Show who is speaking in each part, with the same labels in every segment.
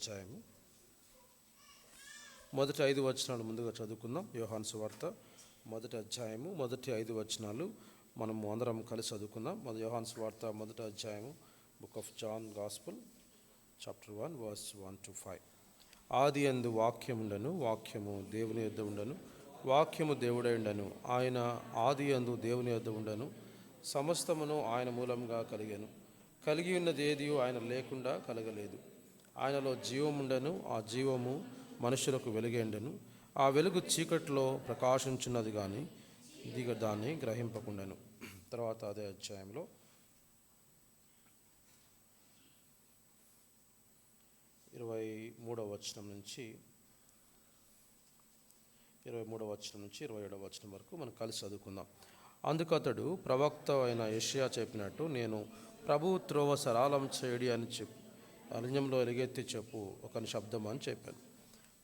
Speaker 1: అధ్యాయము మొదటి 5 వచనాలు ముందుగా చదువుకుందాం. యోహాను సువార్త మొదటి అధ్యాయము మొదటి 5 వచనాలు మనము అందరం కలిసి చదువుకుందాం. యోహాను సువార్త మొదటి అధ్యాయము, book of John gospel, chapter 1 verse 1 to 5. ఆది యందు వాక్యముండెను, వాక్యము దేవుని యొద్ద ఉండెను, వాక్యము దేవుడై ఉండెను. ఆయన ఆది యందు దేవుని యొద్ద ఉండెను. సమస్తమును ఆయన మూలంగా కలిగెను. కలిగి ఉన్నది ఏది ఆయన లేకుండా కలగలేదు. ఆయనలో జీవముండెను, ఆ జీవము మనుషులకు వెలుగెండెను. ఆ వెలుగు చీకట్లో ప్రకాశించున్నది కానీ దాన్ని గ్రహింపకుండెను. తర్వాత అదే అధ్యాయంలో 23వ వచనం నుంచి 27వ వచనం వరకు మనం కలిసి చదువుకుందాం. అందుకు అతడు, ప్రవక్త అయిన యెషయా చెప్పినట్టు, నేను ప్రభువు త్రోవ సరళం చేయడి అని అరణ్యంలో ఎలుగెత్తి చెప్పు ఒకని శబ్దం అని చెప్పాను.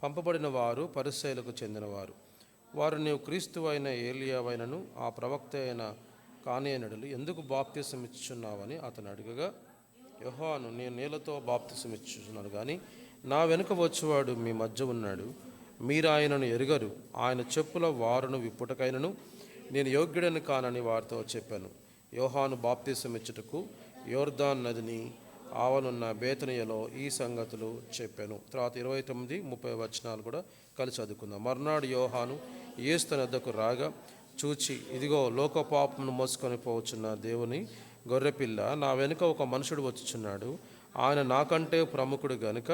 Speaker 1: పంపబడిన వారు పరిసయ్యులకు చెందినవారు. వారు, నీవు క్రీస్తు అయిన ఏలియావైనను ఆ ప్రవక్త అయిన కానియనడులు ఎందుకు బాప్తిసం ఇచ్చుచున్నావని అతను అడగగా, యోహాను, నేను నీళ్లతో బాప్తిసం ఇచ్చుచున్నాను, కానీ నా వెనుక వచ్చేవాడు మీ మధ్య ఉన్నాడు, మీరు ఆయనను ఎరుగరు. ఆయన చెప్పుల వారును విప్పుటకైనను నేను యోగ్యుడని కానని వారితో చెప్పాను. యోహాను బాప్తిసం ఇచ్చుటకు యోర్దాన్ నదిని ఆవనున్న బేతనియలో ఈ సంగతులు చెప్పాను. తర్వాత 29-30 వచనాలు కూడా కలిసి చదువుకుందాం. మర్నాడు యోహాను యేసు తన వద్దకు రాగా చూచి, ఇదిగో లోకపాపమును మోసుకొని పోవచ్చున్న దేవుని గొర్రెపిల్ల, నా వెనుక ఒక మనుషుడు వచ్చుచున్నాడు. ఆయన నాకంటే ప్రముఖుడు గనుక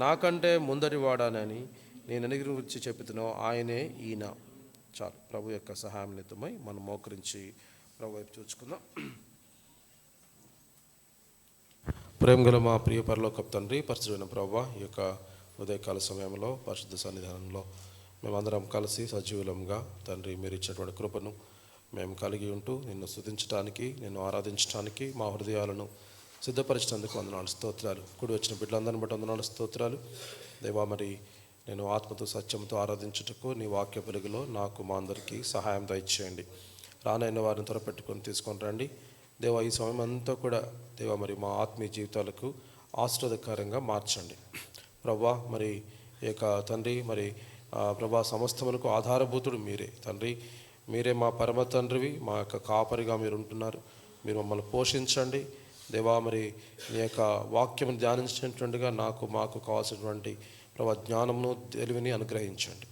Speaker 1: నాకంటే ముందరివాడానని నేను ఎన్ని గురించి చెప్పుతున్నో ఆయనే ఈయన. చాలు. ప్రభు యొక్క సహాయం నిమిత్తమై మనం మోకరించి ప్రభు వైపు చూసుకుందాం. ప్రేమగల మా ప్రియ పరలోకపు తండ్రి, పరిశుద్ధమైన ప్రభువా, ఈ యొక్క ఉదయకాల సమయంలో పరిశుద్ధ సన్నిధానంలో మేమందరం కలిసి సజీవులంగా తండ్రి మీరు ఇచ్చినటువంటి కృపను మేము కలిగి ఉంటూ నిన్ను స్తుతించడానికి, నిన్ను ఆరాధించడానికి మా హృదయాలను సిద్ధపరిచినందుకు వందనాలు, స్తోత్రాలు. కూడి వచ్చిన బిడ్డలందరిని బట్టి వందనాలు, స్తోత్రాలు. దేవా, మరి నేను ఆత్మతో సత్యంతో ఆరాధించుటకు నీ వాక్య వెలుగులో నాకు మా అందరికీ సహాయం దయచేయండి. రానైన వారిని త్వరపెట్టుకొని తీసుకొని రండి. దేవా, ఈ సమయం అంతా కూడా దేవా మరి మా ఆత్మీయ జీవితాలకు ఆశీర్వాదకరంగా మార్చండి. ప్రభా, మరి ఈ యొక్క తండ్రి, మరి ప్రభా సమస్తములకు ఆధారభూతుడు మీరే తండ్రి. మీరే మా పరమ తండ్రివి, మా యొక్క కాపరిగా మీరు ఉంటున్నారు. మీరు మమ్మల్ని పోషించండి దేవా. మరి నీ యొక్క వాక్యం ధ్యానించినట్టుగా మాకు కావాల్సినటువంటి ప్రభా జ్ఞానమును తెలివిని అనుగ్రహించండి.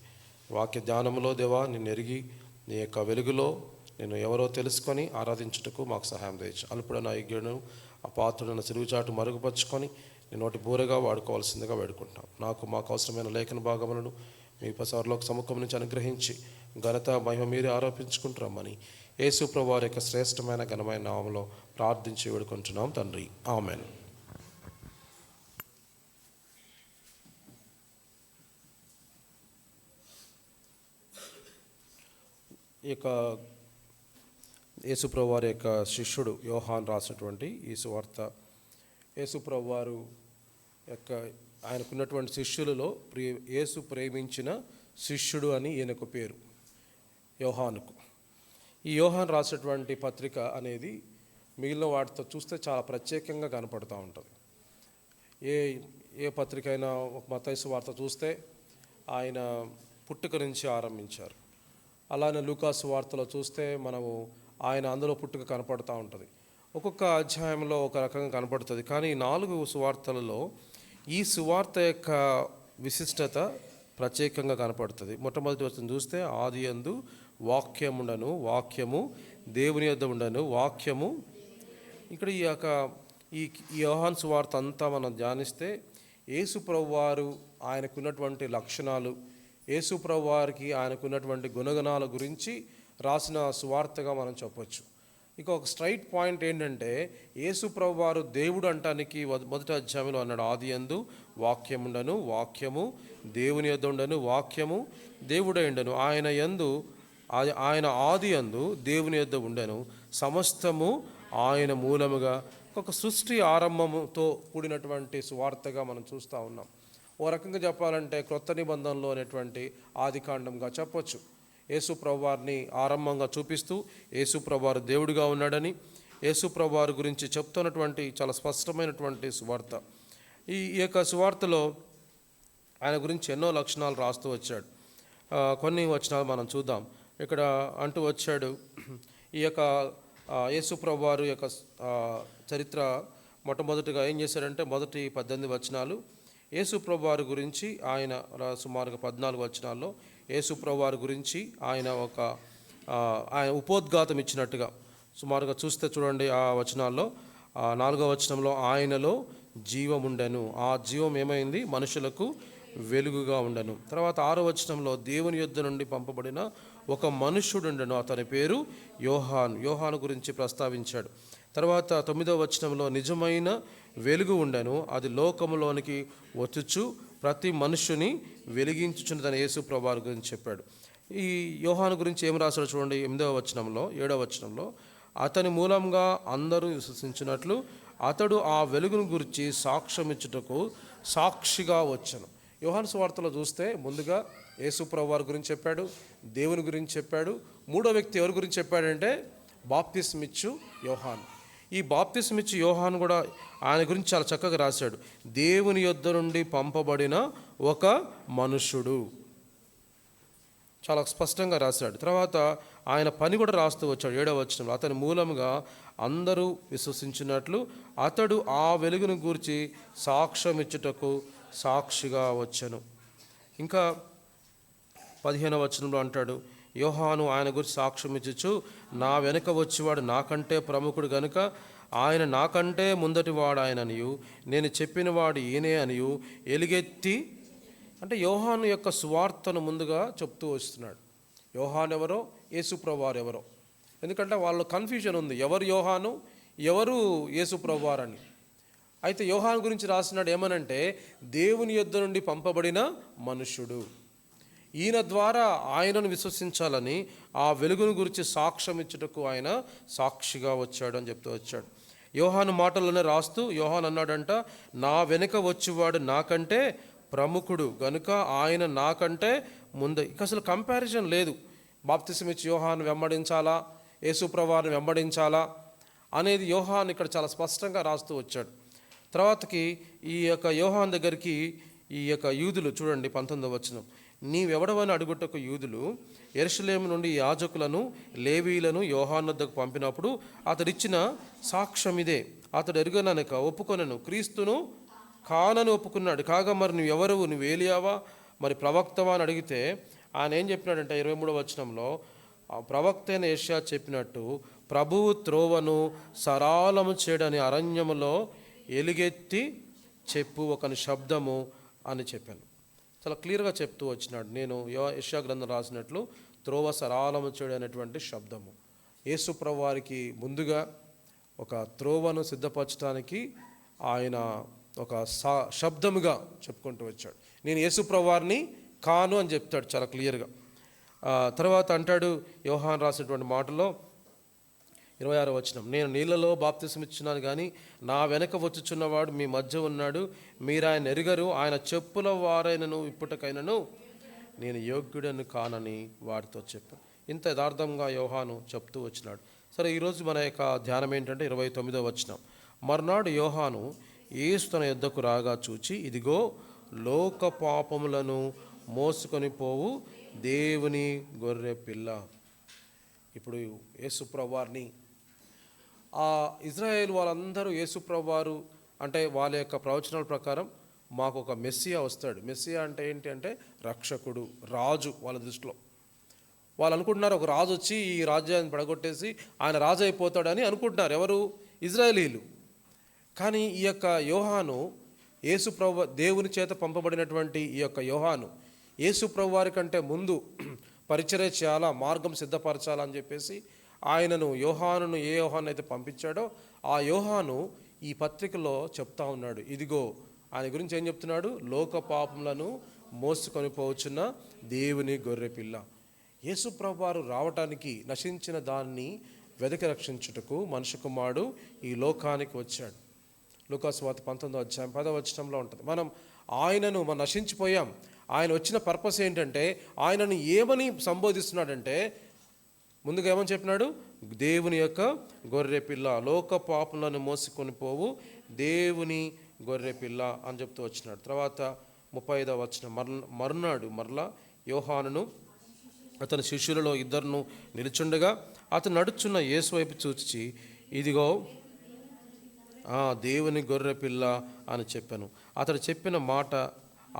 Speaker 1: వాక్య ధ్యానంలో దేవా నిన్ను ఎరిగి నీ యొక్క వెలుగులో నేను ఎవరో తెలుసుకొని ఆరాధించుటకు మాకు సహాయం దయచు. అల్పుడు నా యజ్ఞను ఆ పాత్రుడైన సిలువుచాటు మరుగుపరుచుకొని నేను నోటి బూరగా వాడుకోవాల్సిందిగా వేడుకుంటాం. మాకు అవసరమైన లేఖన భాగములను మీ పరలోక సముఖం నుంచి అనుగ్రహించి ఘనత మహిమ మీరే ఆరోపించుకుంటున్నామని యేసు ప్రభువు వారి యొక్క శ్రేష్టమైన ఘనమైన నామములో ప్రార్థించి వేడుకుంటున్నాం తండ్రి, ఆమెన్. ఈ యొక్క యేసుప్రభు వారి యొక్క శిష్యుడు యోహాన్ రాసినటువంటి ఈ సువార్త, యేసుప్రభు వారు యొక్క ఆయనకున్నటువంటి శిష్యులలో యేసు ప్రేమించిన శిష్యుడు అని ఈయనకు పేరు, యోహానుకు. ఈ యోహాన్ రాసినటువంటి పత్రిక అనేది మిగిలిన వాటితో చూస్తే చాలా ప్రత్యేకంగా కనపడుతూ ఉంటుంది. ఏ పత్రిక అయినా ఒక మత్తయి సువార్త చూస్తే ఆయన పుట్టుక నుంచి ఆరంభించారు. అలానే లూకా సువార్తలో చూస్తే మనము ఆయన అందులో పుట్టుక కనపడుతూ ఉంటుంది. ఒక్కొక్క అధ్యాయంలో ఒక రకంగా కనపడుతుంది. కానీ ఈ 4 సువార్తలలో ఈ సువార్త యొక్క విశిష్టత ప్రత్యేకంగా కనపడుతుంది. మొట్టమొదటి వచనం చూస్తే, ఆది యందు వాక్యముండను, వాక్యము దేవుని యొద్ద ఉండను, వాక్యము. ఇక్కడ ఈ యోహాను సువార్త అంతా మనం ధ్యానిస్తే యేసు ప్రభువారు ఆయనకున్నటువంటి లక్షణాలు, యేసు ప్రభువారికి ఆయనకున్నటువంటి గుణగణాల గురించి రాసిన సువార్తగా మనం చెప్పొచ్చు. ఇక ఒక స్ట్రైట్ పాయింట్ ఏంటంటే, యేసు ప్రభువారు దేవుడు అంటానికి మొదటి అధ్యాయంలో అన్నాడు, ఆది యందు వాక్యముండను, వాక్యము దేవుని యొద్ద ఉండను, వాక్యము దేవుడై ఉండను. ఆయన ఆది యందు దేవుని యొద్ద ఉండను, సమస్తము ఆయన మూలముగా. ఒక సృష్టి ఆరంభముతో కూడినటువంటి సువార్తగా మనం చూస్తూ ఉన్నాం. ఓ రకంగా చెప్పాలంటే క్రొత్త నిబంధనలో అనేటువంటి ఆదికాండంగా చెప్పొచ్చు. యేసు ప్రభువారిని ఆరంభంగా చూపిస్తూ యేసు ప్రభువారు దేవుడిగా ఉన్నాడని యేసు ప్రభువారి గురించి చెప్తున్నటువంటి చాలా స్పష్టమైనటువంటి సువార్త. ఈ యొక్క సువార్తలో ఆయన గురించి ఎన్నో లక్షణాలు రాస్తూ వచ్చాడు. కొన్ని వచనాలు మనం చూద్దాం. ఇక్కడ అంటూ వచ్చాడు, ఈ యొక్క యేసు ప్రభువారు యొక్క చరిత్ర మొట్టమొదటిగా ఏం చేశాడంటే, మొదటి 18 వచనాలు యేసు ప్రభువారి గురించి ఆయన సుమారుగా 14 వచనాల్లో యేసు ప్రభువారి గురించి ఆయన ఆయన ఉపోద్ఘాతం ఇచ్చినట్టుగా సుమారుగా చూస్తే చూడండి. ఆ వచనాల్లో 4వ వచనంలో ఆయనలో జీవం ఉండెను, ఆ జీవం ఏమైంది, మనుషులకు వెలుగుగా ఉండెను. తర్వాత 6వ వచనంలో దేవుని యొద్ద నుండి పంపబడిన ఒక మనుష్యుడుండెను, అతని పేరు యోహాను గురించి ప్రస్తావించాడు. తర్వాత 9వ వచనంలో నిజమైన వెలుగు ఉండెను, అది లోకములోనికి వచ్చుచు ప్రతి మనుష్యుని వెలిగించుచున్నదని యేసు ప్రభువారి గురించి చెప్పాడు. ఈ యోహాను గురించి ఏం రాశాడో చూడండి. 8వ వచనంలో 7వ వచనంలో అతని మూలంగా అందరూ విశ్వసించినట్లు అతడు ఆ వెలుగును గురించి సాక్ష్యమిచ్చుటకు సాక్షిగా వచ్చెను. యోహాను సువార్తలో చూస్తే ముందుగా యేసు ప్రభువారి గురించి చెప్పాడు, దేవుని గురించి చెప్పాడు. మూడో వ్యక్తి ఎవరి గురించి చెప్పాడంటే బాప్తిస్మిచ్చు యోహాను. ఈ బాప్తిస్మిచ్చు యోహాను కూడా ఆయన గురించి చాలా చక్కగా రాశాడు. దేవుని యొద్ద నుండి పంపబడిన ఒక మనుష్యుడు, చాలా స్పష్టంగా రాశాడు. తర్వాత ఆయన పని కూడా రాస్తూ వచ్చాడు. 7వ వచనంలో అతని మూలంగా అందరూ విశ్వసించినట్లు అతడు ఆ వెలుగును గూర్చి సాక్ష్యం ఇచ్చుటకు సాక్షిగా వచ్చెను. ఇంకా 15వ వచనంలో అంటాడు, యోహాను ఆయన గురించి సాక్ష్యం ఇచ్చుచు నా వెనుక వచ్చేవాడు నాకంటే ప్రముఖుడు గనుక ఆయన నాకంటే ముందటి వాడు ఆయననియు నేను చెప్పిన వాడు ఈయనే అనియు ఎలుగెత్తి, అంటే యోహాను యొక్క సువార్తను ముందుగా చెప్తూ వస్తున్నాడు. యోహాను ఎవరో, యేసు ప్రభువారు ఎవరో. ఎందుకంటే వాళ్ళ కన్ఫ్యూజన్ ఉంది, ఎవరు యోహాను, ఎవరు యేసు ప్రభువారని. అయితే యోహాను గురించి రాసినాడు ఏమనంటే దేవుని యొద్ద నుండి పంపబడిన మనుష్యుడు, ఈయన ద్వారా ఆయనను విశ్వసించాలని ఆ వెలుగును గురించి సాక్ష్యం ఇచ్చుటకు ఆయన సాక్షిగా వచ్చాడు అని చెప్తూ వచ్చాడు. యోహాను మాటల్లోనే రాస్తూ యోహాను అన్నాడంట, నా వెనుక వచ్చేవాడు నాకంటే ప్రముఖుడు గనుక ఆయన నాకంటే ముందు. ఇక అసలు కంపారిజన్ లేదు. బాప్తిసం ఇచ్చి యోహాను వెంబడించాలా, యేసు ప్రభువారిని వెంబడించాలా అనేది యోహాను ఇక్కడ చాలా స్పష్టంగా రాస్తూ వచ్చాడు. తర్వాతకి ఈ యొక్క యోహాను దగ్గరికి ఈ యొక్క యూదులు చూడండి 19వ వచనం, నీవెవడవని అడుగుటకు యూదులు యెరూషలేము నుండి యాజకులను లేవీలను యోహాను వద్దకు పంపినప్పుడు అతడిచ్చిన సాక్ష్యం ఇదే, అతడు ఎరుగననక ఒప్పుకొనను, క్రీస్తును కానని ఒప్పుకున్నాడు. కాగా మరి నువ్వెవరు, నువ్వు ఏలియావా, మరి ప్రవక్తవా అని అడిగితే ఆయన ఏం చెప్పినాడంటే 23వ వచనంలో ప్రవక్త అయిన యెషయా చెప్పినట్టు ప్రభువు త్రోవను సరాలము చేయడని అరణ్యములో ఎలుగెత్తి చెప్పు ఒకని శబ్దము అని చెప్పాను. చాలా క్లియర్గా చెప్తూ వచ్చినాడు. నేను యెషయా గ్రంథం రాసినట్లు త్రోవ సరాలము చేయడం అనేటువంటి శబ్దము యేసు ప్రభువారికి ముందుగా ఒక త్రోవను సిద్ధపరచడానికి ఆయన ఒక శబ్దముగా చెప్పుకుంటూ వచ్చాడు. నేను యేసు ప్రభువారిని కాను అని చెప్తాడు చాలా క్లియర్గా. తర్వాత అంటాడు యోహాను రాసినటువంటి మాటలో 26వ వచనం, నేను నీళ్ళలో బాప్తిసం ఇచ్చున్నాను కానీ నా వెనక వచ్చుచున్నవాడు మీ మధ్య ఉన్నాడు, మీరు ఆయన ఎరుగరు, ఆయన చెప్పుల వారైనను ఇప్పటికైనను నేను యోగ్యుడను కానని వారితో చెప్పాను. ఇంత యథార్థంగా యోహాను చెప్తూ వచ్చినాడు. సరే, ఈరోజు మన యొక్క ధ్యానం ఏంటంటే 29వ వచనం, మర్నాడు యోహాను యేసు తన యొద్దకు రాగా చూచి ఇదిగో లోక పాపములను మోసుకొని పోవు దేవుని గొర్రె పిల్ల. ఇప్పుడు యేసు ప్రభువారిని ఇజ్రాయేల్ వాళ్ళందరూ యేసు ప్రభువారు అంటే వాళ్ళ యొక్క ప్రవచనాల ప్రకారం మాకు ఒక మెస్సియా వస్తాడు. మెస్సియా అంటే ఏంటి అంటే రక్షకుడు, రాజు. వాళ్ళ దృష్టిలో వాళ్ళు అనుకుంటున్నారు ఒక రాజు వచ్చి ఈ రాజ్యాన్ని పడగొట్టేసి ఆయన రాజు అయిపోతాడని అనుకుంటున్నారు ఎవరు, ఇజ్రాయేలీలు. కానీ ఈ యొక్క యోహాను యేసు ప్రభు దేవుని చేత పంపబడినటువంటి ఈ యొక్క యోహాను యేసు ప్రభు వారి కంటే ముందు పరిచర్య చేయాలా, మార్గం సిద్ధపరచాలా అని చెప్పేసి ఆయనను యోహానును ఏ యోహాను అయితే పంపించాడో ఆ యోహాను ఈ పత్రికలో చెప్తా ఉన్నాడు. ఇదిగో ఆయన గురించి ఏం చెప్తున్నాడు, లోక పాపములను మోసుకొని పోవచ్చున్న దేవుని గొర్రె పిల్ల. యేసు ప్రభు వారు రావటానికి నశించిన దాన్ని వెదకి రక్షించుటకు మనుష్య కుమారుడు ఈ లోకానికి వచ్చాడు. లూకాసు వార్త 19వ అధ్యాయం 10వ వచనంలో ఉంటుంది. మనం నశించిపోయాం. ఆయన వచ్చిన పర్పస్ ఏంటంటే ఆయనను ఏమని సంబోధిస్తున్నాడంటే ముందుగా ఏమని చెప్పినాడు, దేవుని యొక్క గొర్రె పిల్ల, లోక పాపములను మోసుకొని పోవు దేవుని గొర్రె పిల్ల అని చెప్తూ వచ్చినాడు. తర్వాత 35వ వచనం, మరునాడు మరలా యోహానును అతని శిష్యులలో ఇద్దరును నిలుచుండగా అతను నడుచున్న యేసు వైపు చూచి, ఇదిగో దేవుని గొర్రె పిల్ల అని చెప్పాను. అతడు చెప్పిన మాట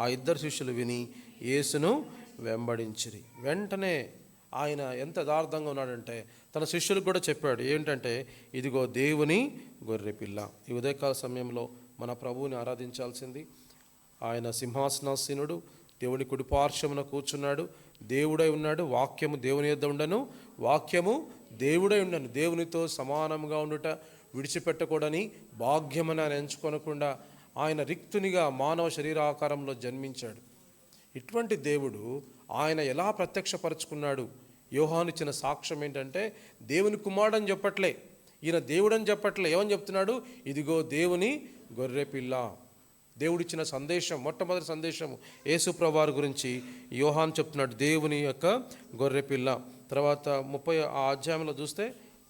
Speaker 1: ఆ ఇద్దరు శిష్యులు విని యేసును వెంబడించిరి. వెంటనే ఆయన ఎంత యథార్థంగా ఉన్నాడంటే తన శిష్యులకు కూడా చెప్పాడు ఏంటంటే, ఇదిగో దేవుని గొర్రె పిల్ల. ఈ ఉదయకాల సమయంలో మన ప్రభువుని ఆరాధించాల్సింది. ఆయన సింహాసనాసీనుడు, దేవుని కుడిపార్శ్వమున కూర్చున్నాడు, దేవుడై ఉన్నాడు. వాక్యము దేవుని యొద్ద ఉండను, వాక్యము దేవుడై ఉండను. దేవునితో సమానంగా ఉండుట విడిచిపెట్టకూడని భాగ్యమని ఆయన ఎంచుకొనకుండా ఆయన రిక్తునిగా మానవ శరీరాకారంలో జన్మించాడు. ఇటువంటి దేవుడు ఆయన ఎలా ప్రత్యక్షపరుచుకున్నాడు? యోహాను ఇచ్చిన సాక్ష్యం ఏంటంటే, దేవుని కుమారుడని చెప్పట్లే, ఈయన దేవుడని చెప్పట్లే. ఏమని చెప్తున్నాడు? ఇదిగో దేవుని గొర్రె పిల్ల. దేవుడిచ్చిన సందేశం, మొట్టమొదటి సందేశం యేసు ప్రభువారి గురించి యోహాను చెప్తున్నాడు, దేవుని యొక్క గొర్రె పిల్ల. తర్వాత 30 ఆ అధ్యాయంలో చూస్తే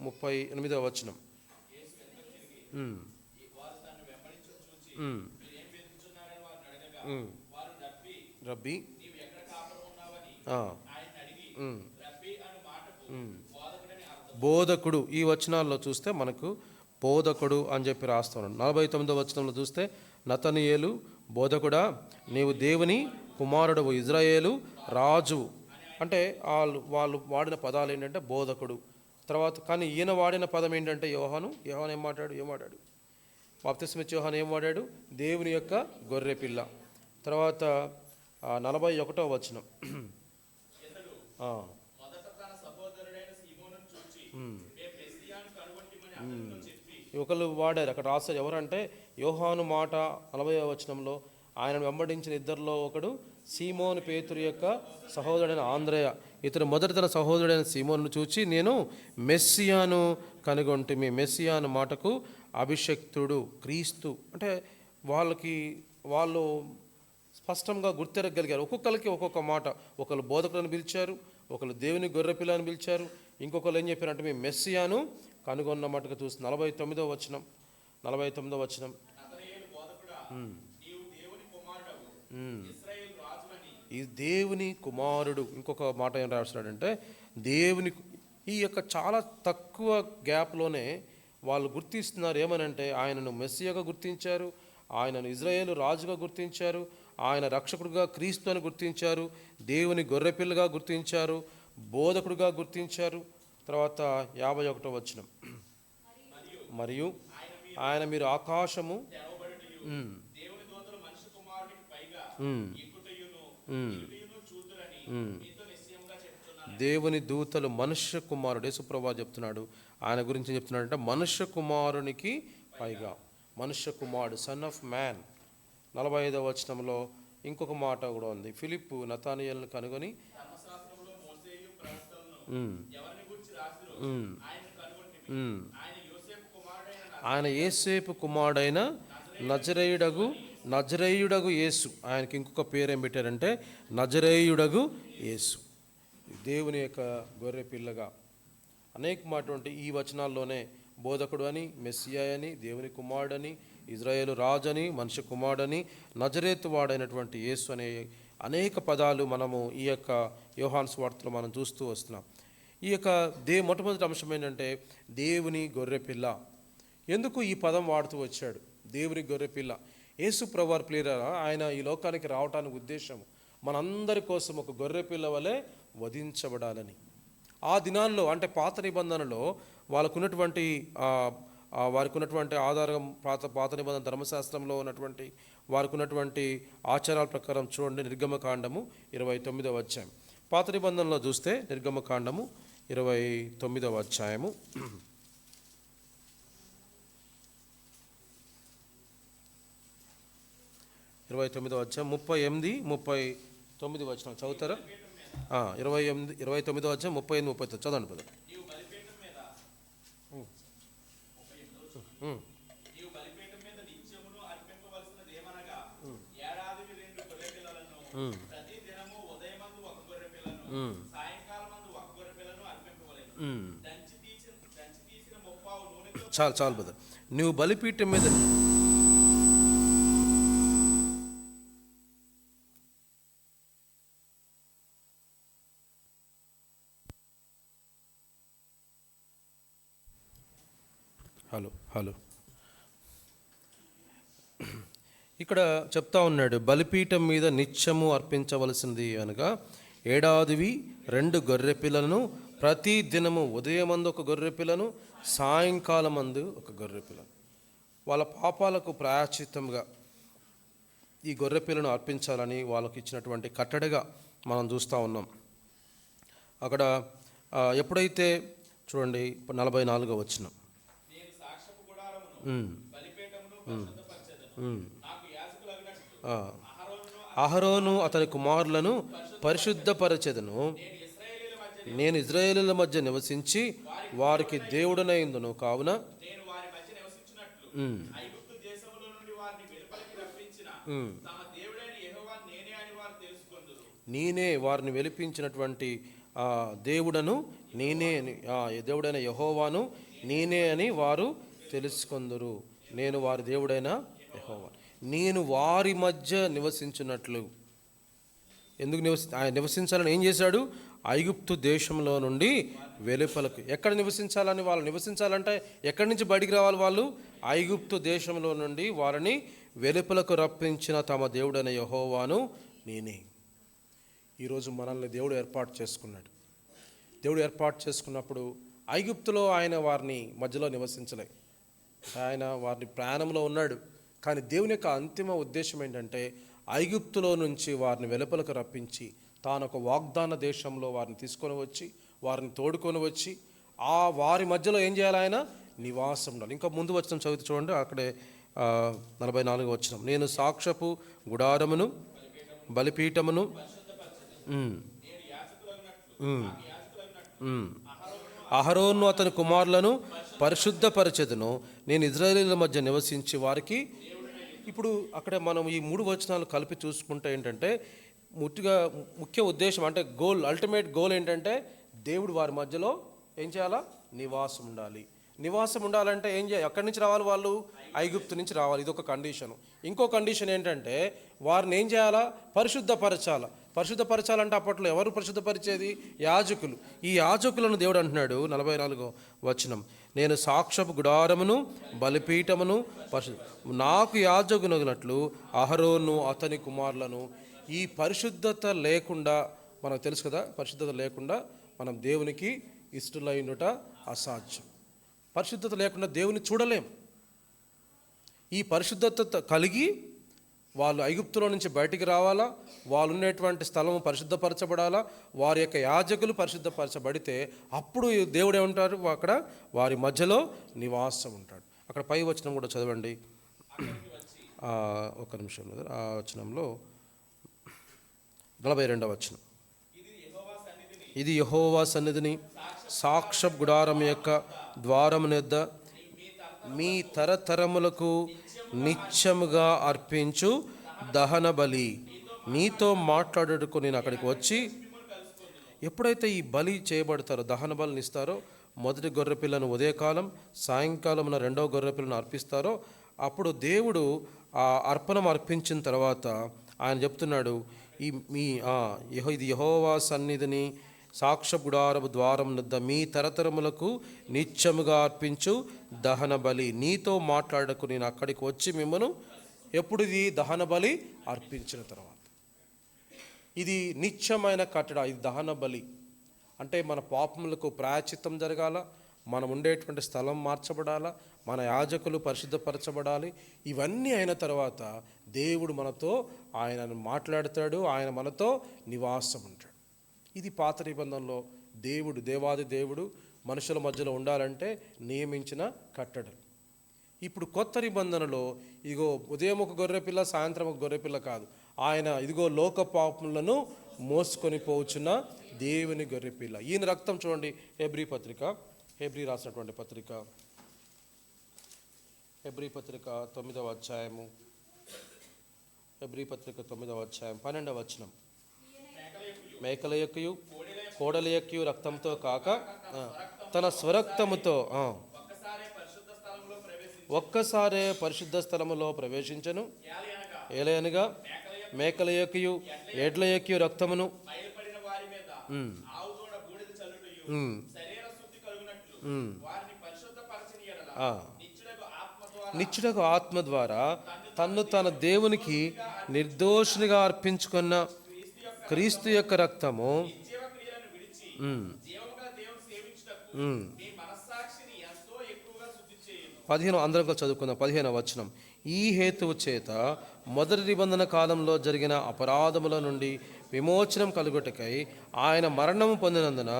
Speaker 1: 38వ వచనం, రబ్బీ బోధకుడు. ఈ వచనాల్లో చూస్తే మనకు బోధకుడు అని చెప్పి రాస్తున్నాడు. 49వ వచనంలో చూస్తే నతనయేలు, బోధకుడా నీవు దేవుని కుమారుడవు, ఇజ్రాయేలు రాజు. అంటే వాళ్ళు వాడిన పదాలు ఏంటంటే బోధకుడు. తర్వాత కానీ ఈయన వాడిన పదం ఏంటంటే యోహాను ఏం మాట్లాడు బాప్తిస్మిచ్చే యోహాను ఏం వాడాడు? దేవుని యొక్క గొర్రె పిల్ల. తర్వాత 41వ వచనం, ఒకళ్ళు వాడారు అక్కడ రాశారు. ఎవరంటే యోహాను మాట 40వ వచనంలో ఆయన వెంబడించిన ఇద్దరిలో ఒకడు సీమోను పేతురు యొక్క సహోదరుడైన ఆంద్రేయ. ఇతడు మొదటి తన సహోదరుడైన సీమోను చూచి నేను మెస్సియాను కనుగొంటిమి. మెస్సియాను మాటకు అభిషక్తుడు, క్రీస్తు. అంటే వాళ్ళు స్పష్టంగా గుర్తెరగలిగారు. ఒక్కొక్కరికి ఒక్కొక్క మాట. ఒకళ్ళు బోధకులను పిలిచారు, ఒకళ్ళు దేవుని గొర్రెపిల్ల అని పిలిచారు, ఇంకొకరు ఏం చెప్పారంటే మేము మెస్సియాను కనుగొన్న మటుకు చూసి 49వ వచనం ఈ దేవుని కుమారుడు. ఇంకొక మాట ఏం రాస్తున్నాడంటే దేవుని. ఈ యొక్క చాలా తక్కువ గ్యాప్లోనే వాళ్ళు గుర్తిస్తున్నారు. ఏమనంటే ఆయనను మెస్సియాగా గుర్తించారు, ఆయనను ఇజ్రాయేలు రాజుగా గుర్తించారు, ఆయన రక్షకుడుగా క్రీస్తు అని గుర్తించారు, దేవుని గొర్రెపిల్లగా గుర్తించారు, బోధకుడుగా గుర్తించారు. తర్వాత 51వ వచనం, మరియు ఆయన మీరు ఆకాశము దేవుని దూతలు మనుష్య కుమారుడు, యేసుప్రభువు చెప్తున్నాడు ఆయన గురించి చెప్తున్నాడంటే మనుష్య కుమారునికి పైగా, మనుష్య కుమారుడు, సన్ ఆఫ్ మ్యాన్. 45వ వచనంలో ఇంకొక మాట కూడా ఉంది. ఫిలిప్పు నతానియేలును కనుగొని ఆయన యోసేపు కుమారుడైన నజరేయుడగు యేసు. ఆయనకి ఇంకొక పేరు ఏం పెట్టారంటే నజరేయుడగు యేసు, దేవుని యొక్క గొర్రె పిల్లగా. అనేక మాటువంటి ఈ వచనాల్లోనే బోధకుడు అని, మెస్సియా అని, దేవుని కుమారుడని, ఇజ్రాయేలు రాజు అని, మనిషి కుమారుడని, నజరేతు వాడైనటువంటి యేసు అనే అనేక పదాలు మనము ఈ యొక్క యోహాను సువార్తలో మనం చూస్తూ వస్తున్నాం. ఈ యొక్క మొట్టమొదటి అంశం ఏంటంటే దేవుని గొర్రె పిల్ల. ఎందుకు ఈ పదం వాడుతూ వచ్చాడు? దేవుని గొర్రె పిల్ల. యేసు ప్రభువారు ప్రియులారా, ఆయన ఈ లోకానికి రావటానికి ఉద్దేశం మనందరి కోసం ఒక గొర్రె పిల్ల వలె వధించబడాలని. ఆ దినాల్లో అంటే పాత నిబంధనలో వారికి ఉన్నటువంటి ఆధారం పాత నిబంధన ధర్మశాస్త్రంలో ఉన్నటువంటి వారికి ఉన్నటువంటి ఆచారాల ప్రకారం చూడండి. నిర్గమకాండము 29వ అధ్యాయం. పాత నిబంధనలో చూస్తే నిర్గమకాండము 29వ అధ్యాయము 29వ అధ్యాయం 38, 39 వచనం చదువుతారా? 29వ అధ్యాయం 38, 39 చదవండి పద. చాలు బద. నువ్వు బలిపీఠం మీద హలో ఇక్కడ చెప్తా ఉన్నాడు, బలిపీఠం మీద నిత్యము అర్పించవలసింది అనగా ఏడాదివి 2 గొర్రె పిల్లలను, ప్రతి దినము ఉదయమందు 1 గొర్రె పిల్లను, సాయంకాలం మందు 1 గొర్రె పిల్లను. వాళ్ళ పాపాలకు ప్రాయశ్చిత్తంగా ఈ గొర్రె పిల్లను అర్పించాలని వాళ్ళకి ఇచ్చినటువంటి కట్టడిగా మనం చూస్తూ ఉన్నాం. అక్కడ ఎప్పుడైతే చూడండి 44వ వచనం, అహరోను అతని కుమారులను పరిశుద్ధపరచెదను, నేను ఇశ్రాయేలీయుల మధ్య నివసించి వారికి దేవుడనైందును కావున నేనే వారిని వెలిపించినటువంటి దేవుడను, నేనే దేవుడైన యెహోవాను నేనే అని వారు తెలుసుకొందురు. నేను వారి దేవుడైన యెహోవా, నేను వారి మధ్య నివసించినట్లు. ఎందుకు ఆయన నివసించాలని ఏం చేశాడు? ఐగుప్తు దేశంలో నుండి వెలుపలకు. ఎక్కడ నివసించాలని? వాళ్ళు నివసించాలంటే ఎక్కడి నుంచి బయటికి రావాలి? వాళ్ళు ఐగుప్తు దేశంలో నుండి వారిని వెలుపలకు రప్పించిన తమ దేవుడైన యెహోవాను నేనే. ఈరోజు మనల్ని దేవుడు ఏర్పాటు చేసుకున్నాడు. దేవుడు ఏర్పాటు చేసుకున్నప్పుడు ఐగుప్తులో ఆయన వారిని మధ్యలో నివసించలే, ఆయన వారిని ప్రాణంలో ఉన్నాడు. కానీ దేవుని యొక్క అంతిమ ఉద్దేశం ఏంటంటే ఐగుప్తులో నుంచి వారిని వెలుపలకు రప్పించి తాను ఒక వాగ్దాన దేశంలో వారిని తీసుకొని వచ్చి వారిని తోడుకొని వచ్చి వారి మధ్యలో ఏం చేయాలి? ఆయన నివాసం ఉండాలి. ఇంకా ముందు వచనం చదివితే చూడండి, అక్కడే 44వ వచనం, నేను సాక్షపు గుడారమును బలిపీఠమును అహరోను అతని కుమారులను పరిశుద్ధపరచెదను, నేను ఇశ్రాయేలీయుల మధ్య నివసించి వారికి. ఇప్పుడు అక్కడ మనం ఈ 3 వచనాలు కలిపి చూసుకుంటే ఏంటంటే ముఖ్య ఉద్దేశం అంటే అల్టిమేట్ గోల్ ఏంటంటే దేవుడు వారి మధ్యలో ఏం చేయాలా? నివాసం ఉండాలి. నివాసం ఉండాలంటే ఏం చేయాలి? ఎక్కడి నుంచి రావాలి? వాళ్ళు ఐగుప్తు నుంచి రావాలి. ఇది ఒక కండిషను. ఇంకో కండిషన్ ఏంటంటే వారిని ఏం చేయాలా? పరిశుద్ధపరచాలంటే అప్పట్లో ఎవరు పరిశుద్ధపరిచేది? యాజకులు. ఈ యాజకులను దేవుడు అంటున్నాడు 44వ వచనం, నేను సాక్షపు గుడారమును బలిపీఠమును నాకు యాజకునగినట్లు అహరోను అతని కుమారులను. ఈ పరిశుద్ధత లేకుండా, మనకు తెలుసు కదా, పరిశుద్ధత లేకుండా మనం దేవునికి ఇష్టలైనట అసాధ్యం. పరిశుద్ధత లేకుండా దేవుని చూడలేం. ఈ పరిశుద్ధత కలిగి వాళ్ళు ఐగుప్తులో నుంచి బయటికి రావాలా, వాళ్ళు ఉన్నటువంటి స్థలము పరిశుద్ధపరచబడాలా, వారి యొక్క యాజకులు పరిశుద్ధపరచబడితే అప్పుడు దేవుడు ఏమంటారు? అక్కడ వారి మధ్యలో నివాసం ఉంటాడు. అక్కడ పై వచనం కూడా చదవండి, ఒక నిమిషం. ఆ వచనంలో 42వ వచనం, ఇది యెహోవా సన్నిధిని సాక్షపు గుడారం యొక్క ద్వారమునొద్ద మీ తరతరములకు నిత్యముగా అర్పించు దహన బలి నీతో మాట్లాడుటకు నేను అక్కడికి వచ్చి. ఎప్పుడైతే ఈ బలి చేయబడతారో, దహన బలిని ఇస్తారో, మొదటి గొర్రెపిల్లను ఉదయకాలం, సాయంకాలం 2వ గొర్రెపిల్లను అర్పిస్తారో, అప్పుడు దేవుడు ఆ అర్పణం అర్పించిన తర్వాత ఆయన చెప్తున్నాడు, ఇది యెహోవా సన్నిధిని సాక్షపు గుడారపు ద్వారం వద్ద మీ తరతరములకు నిత్యముగా అర్పించు దహన బలి నీతో మాట్లాడకు నేను అక్కడికి వచ్చి మిమ్మను. ఎప్పుడు? ఇది దహన బలి అర్పించిన తర్వాత. ఇది నిత్యమైన కట్టడ. ఇది దహన బలి అంటే మన పాపములకు ప్రాయశ్చిత్తం జరగాల, మనం ఉండేటువంటి స్థలం మార్చబడాలా, మన యాజకులు పరిశుద్ధపరచబడాలి. ఇవన్నీ అయిన తర్వాత దేవుడు మనతో ఆయన మాట్లాడతాడు, ఆయన మనతో నివాసం ఉంటాడు. ఇది పాత నిబంధనలో దేవాది దేవుడు మనుషుల మధ్యలో ఉండాలంటే నియమించిన కట్టడలు. ఇప్పుడు కొత్త నిబంధనలో ఇగో ఉదయం 1 గొర్రెపిల్ల, సాయంత్రం 1 గొర్రెపిల్ల కాదు, ఆయన ఇదిగో లోక పాపములను మోసుకొని పోవచ్చున్న దేవుని గొర్రెపిల్ల. ఈయన రక్తం చూడండి, హెబ్రీ రాసినటువంటి పత్రిక, హెబ్రీ పత్రిక 9వ అధ్యాయము, హెబ్రీ పత్రిక 9వ అధ్యాయం 12వ వచనం, మేకల యొక్కయు కోడల యొక్కయు రక్తంతో కాక తన స్వరక్తముతో ఒక్కసారే పరిశుద్ధ స్థలములో ప్రవేశించను. ఏలయనగా మేకల యొక్కయు ఎడ్ల యొక్కయు రక్తమును నిత్యుడకు ఆత్మ ద్వారా తన్ను తన దేవునికి నిర్దోషునిగా అర్పించుకున్న క్రీస్తు యొక్క రక్తము 15 అందరం చదువుకుందాం. 15వ వచనం. ఈ హేతువు చేత మొదటి నిబంధన కాలంలో జరిగిన అపరాధముల నుండి విమోచనం కలుగుటకై ఆయన మరణము పొందినందున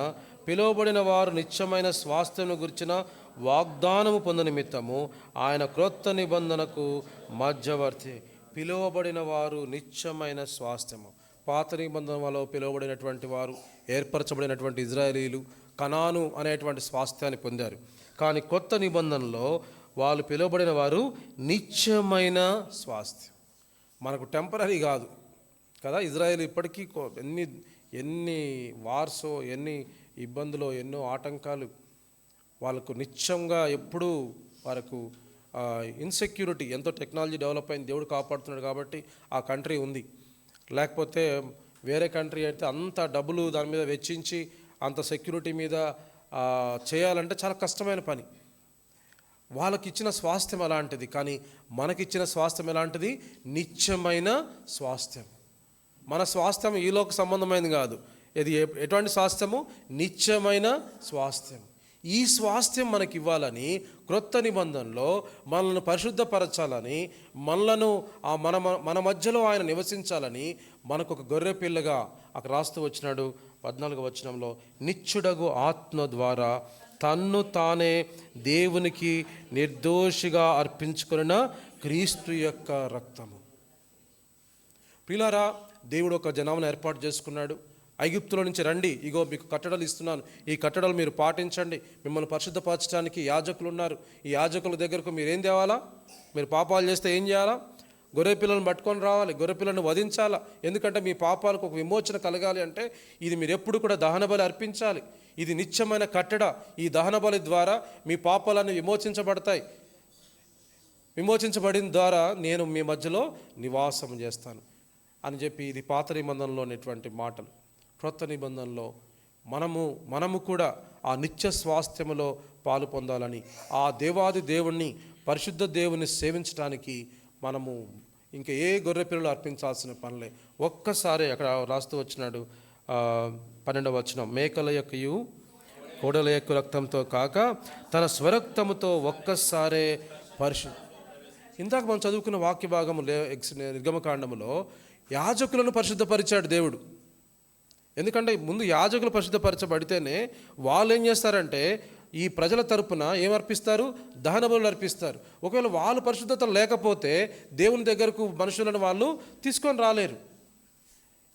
Speaker 1: పిలువబడిన వారు నిత్యమైన స్వాస్థ్యమును గురించిన వాగ్దానము పొంద నిమిత్తము ఆయన క్రొత్త నిబంధనకు మధ్యవర్తి. పిలువబడిన వారు నిత్యమైన స్వాస్థ్యము. పాత నిబంధనలో పిలువబడినటువంటి వారు, ఏర్పరచబడినటువంటి ఇజ్రాయేలీలు కనాను అనేటువంటి స్వాస్థ్యాన్ని పొందారు. కానీ కొత్త నిబంధనలో వాళ్ళు పిలువబడిన వారు నిత్యమైన స్వాస్థ్యం. మనకు టెంపరీ కాదు కదా. ఇజ్రాయేల్ ఇప్పటికీ ఎన్ని వార్సో, ఎన్ని ఇబ్బందులు, ఎన్నో ఆటంకాలు, వాళ్ళకు నిత్యంగా ఎప్పుడూ వారికి ఇన్సెక్యూరిటీ. ఎంతో టెక్నాలజీ డెవలప్ అయింది, దేవుడు కాపాడుతున్నాడు కాబట్టి ఆ కంట్రీ ఉంది. లేకపోతే వేరే కంట్రీ అయితే అంత డబ్బులు దాని మీద వెచ్చించి అంత సెక్యూరిటీ మీద చేయాలంటే చాలా కష్టమైన పని. వాళ్ళకి ఇచ్చిన స్వాస్థ్యం అలాంటిది, కానీ మనకిచ్చిన స్వాస్థ్యం ఎలాంటిది? నిత్యమైన స్వాస్థ్యం. మన స్వాస్థ్యం ఈలోక సంబంధమైనది కాదు. ఇది ఎటువంటి స్వాస్థ్యము? నిత్యమైన స్వాస్థ్యం. ఈ స్వాస్థ్యం మనకి ఇవ్వాలని క్రొత్త నిబంధనలో మనల్ని పరిశుద్ధపరచాలని, మనలను మన మధ్యలో ఆయన నివసించాలని మనకు ఒక గొర్రె పిల్లగా అక్కడ రాస్తూ వచ్చినాడు 14వ వచనంలో. నిత్యుడగు ఆత్మ ద్వారా తన్ను తానే దేవునికి నిర్దోషిగా అర్పించుకున్న క్రీస్తు యొక్క రక్తము. ప్రియులారా, దేవుడు ఒక జనాలను ఏర్పాటు చేసుకున్నాడు. ఐగుప్తులో నుంచి రండి, ఇగో మీకు కట్టడలు ఇస్తున్నాను, ఈ కట్టడలు మీరు పాటించండి. మిమ్మల్ని పరిశుద్ధపరచడానికి యాజకులు ఉన్నారు. ఈ యాజకుల దగ్గరకు మీరు ఏం తేవాలా? మీరు పాపాలు చేస్తే ఏం చేయాలా? గొర్రె పిల్లలను పట్టుకొని రావాలి, గొర్రె పిల్లలను వధించాలా. ఎందుకంటే మీ పాపాలకు ఒక విమోచన కలగాలి అంటే ఇది మీరు ఎప్పుడు కూడా దహన బలి అర్పించాలి. ఇది నిత్యమైన కట్టడ. ఈ దహన బలి ద్వారా మీ పాపాలన్నీ విమోచించబడతాయి. విమోచించబడిన ద్వారా నేను మీ మధ్యలో నివాసం చేస్తాను అని చెప్పి, ఇది పాత నిబంధనలోనేటువంటి మాటలు. క్రొత్త నిబంధనలో మనము కూడా ఆ నిత్య స్వాస్థ్యములో పాలు పొందాలని, ఆ దేవాది దేవుణ్ణి, పరిశుద్ధ దేవుని సేవించడానికి మనము ఇంకా ఏ గొర్రె పిల్లలు అర్పించాల్సిన పనిలే. ఒక్కసారి అక్కడ రాస్తూ వచ్చినాడు 12వ వచనం. మేకల యొక్కయు కోడల యొక్క రక్తంతో కాక తన స్వరక్తముతో ఒక్కసారే ఇందాక మనం చదువుకున్న వాక్య భాగము నిర్గమకాండములో యాజకులను పరిశుద్ధపరిచాడు దేవుడు. ఎందుకంటే ముందు యాజకులు పరిశుద్ధపరచబడితేనే వాళ్ళు ఏం చేస్తారంటే ఈ ప్రజల తరపున ఏమర్పిస్తారు? దహన బలులు అర్పిస్తారు. ఒకవేళ వాళ్ళు పరిశుద్ధత లేకపోతే దేవుని దగ్గరకు మనుషులను వాళ్ళు తీసుకొని రాలేరు.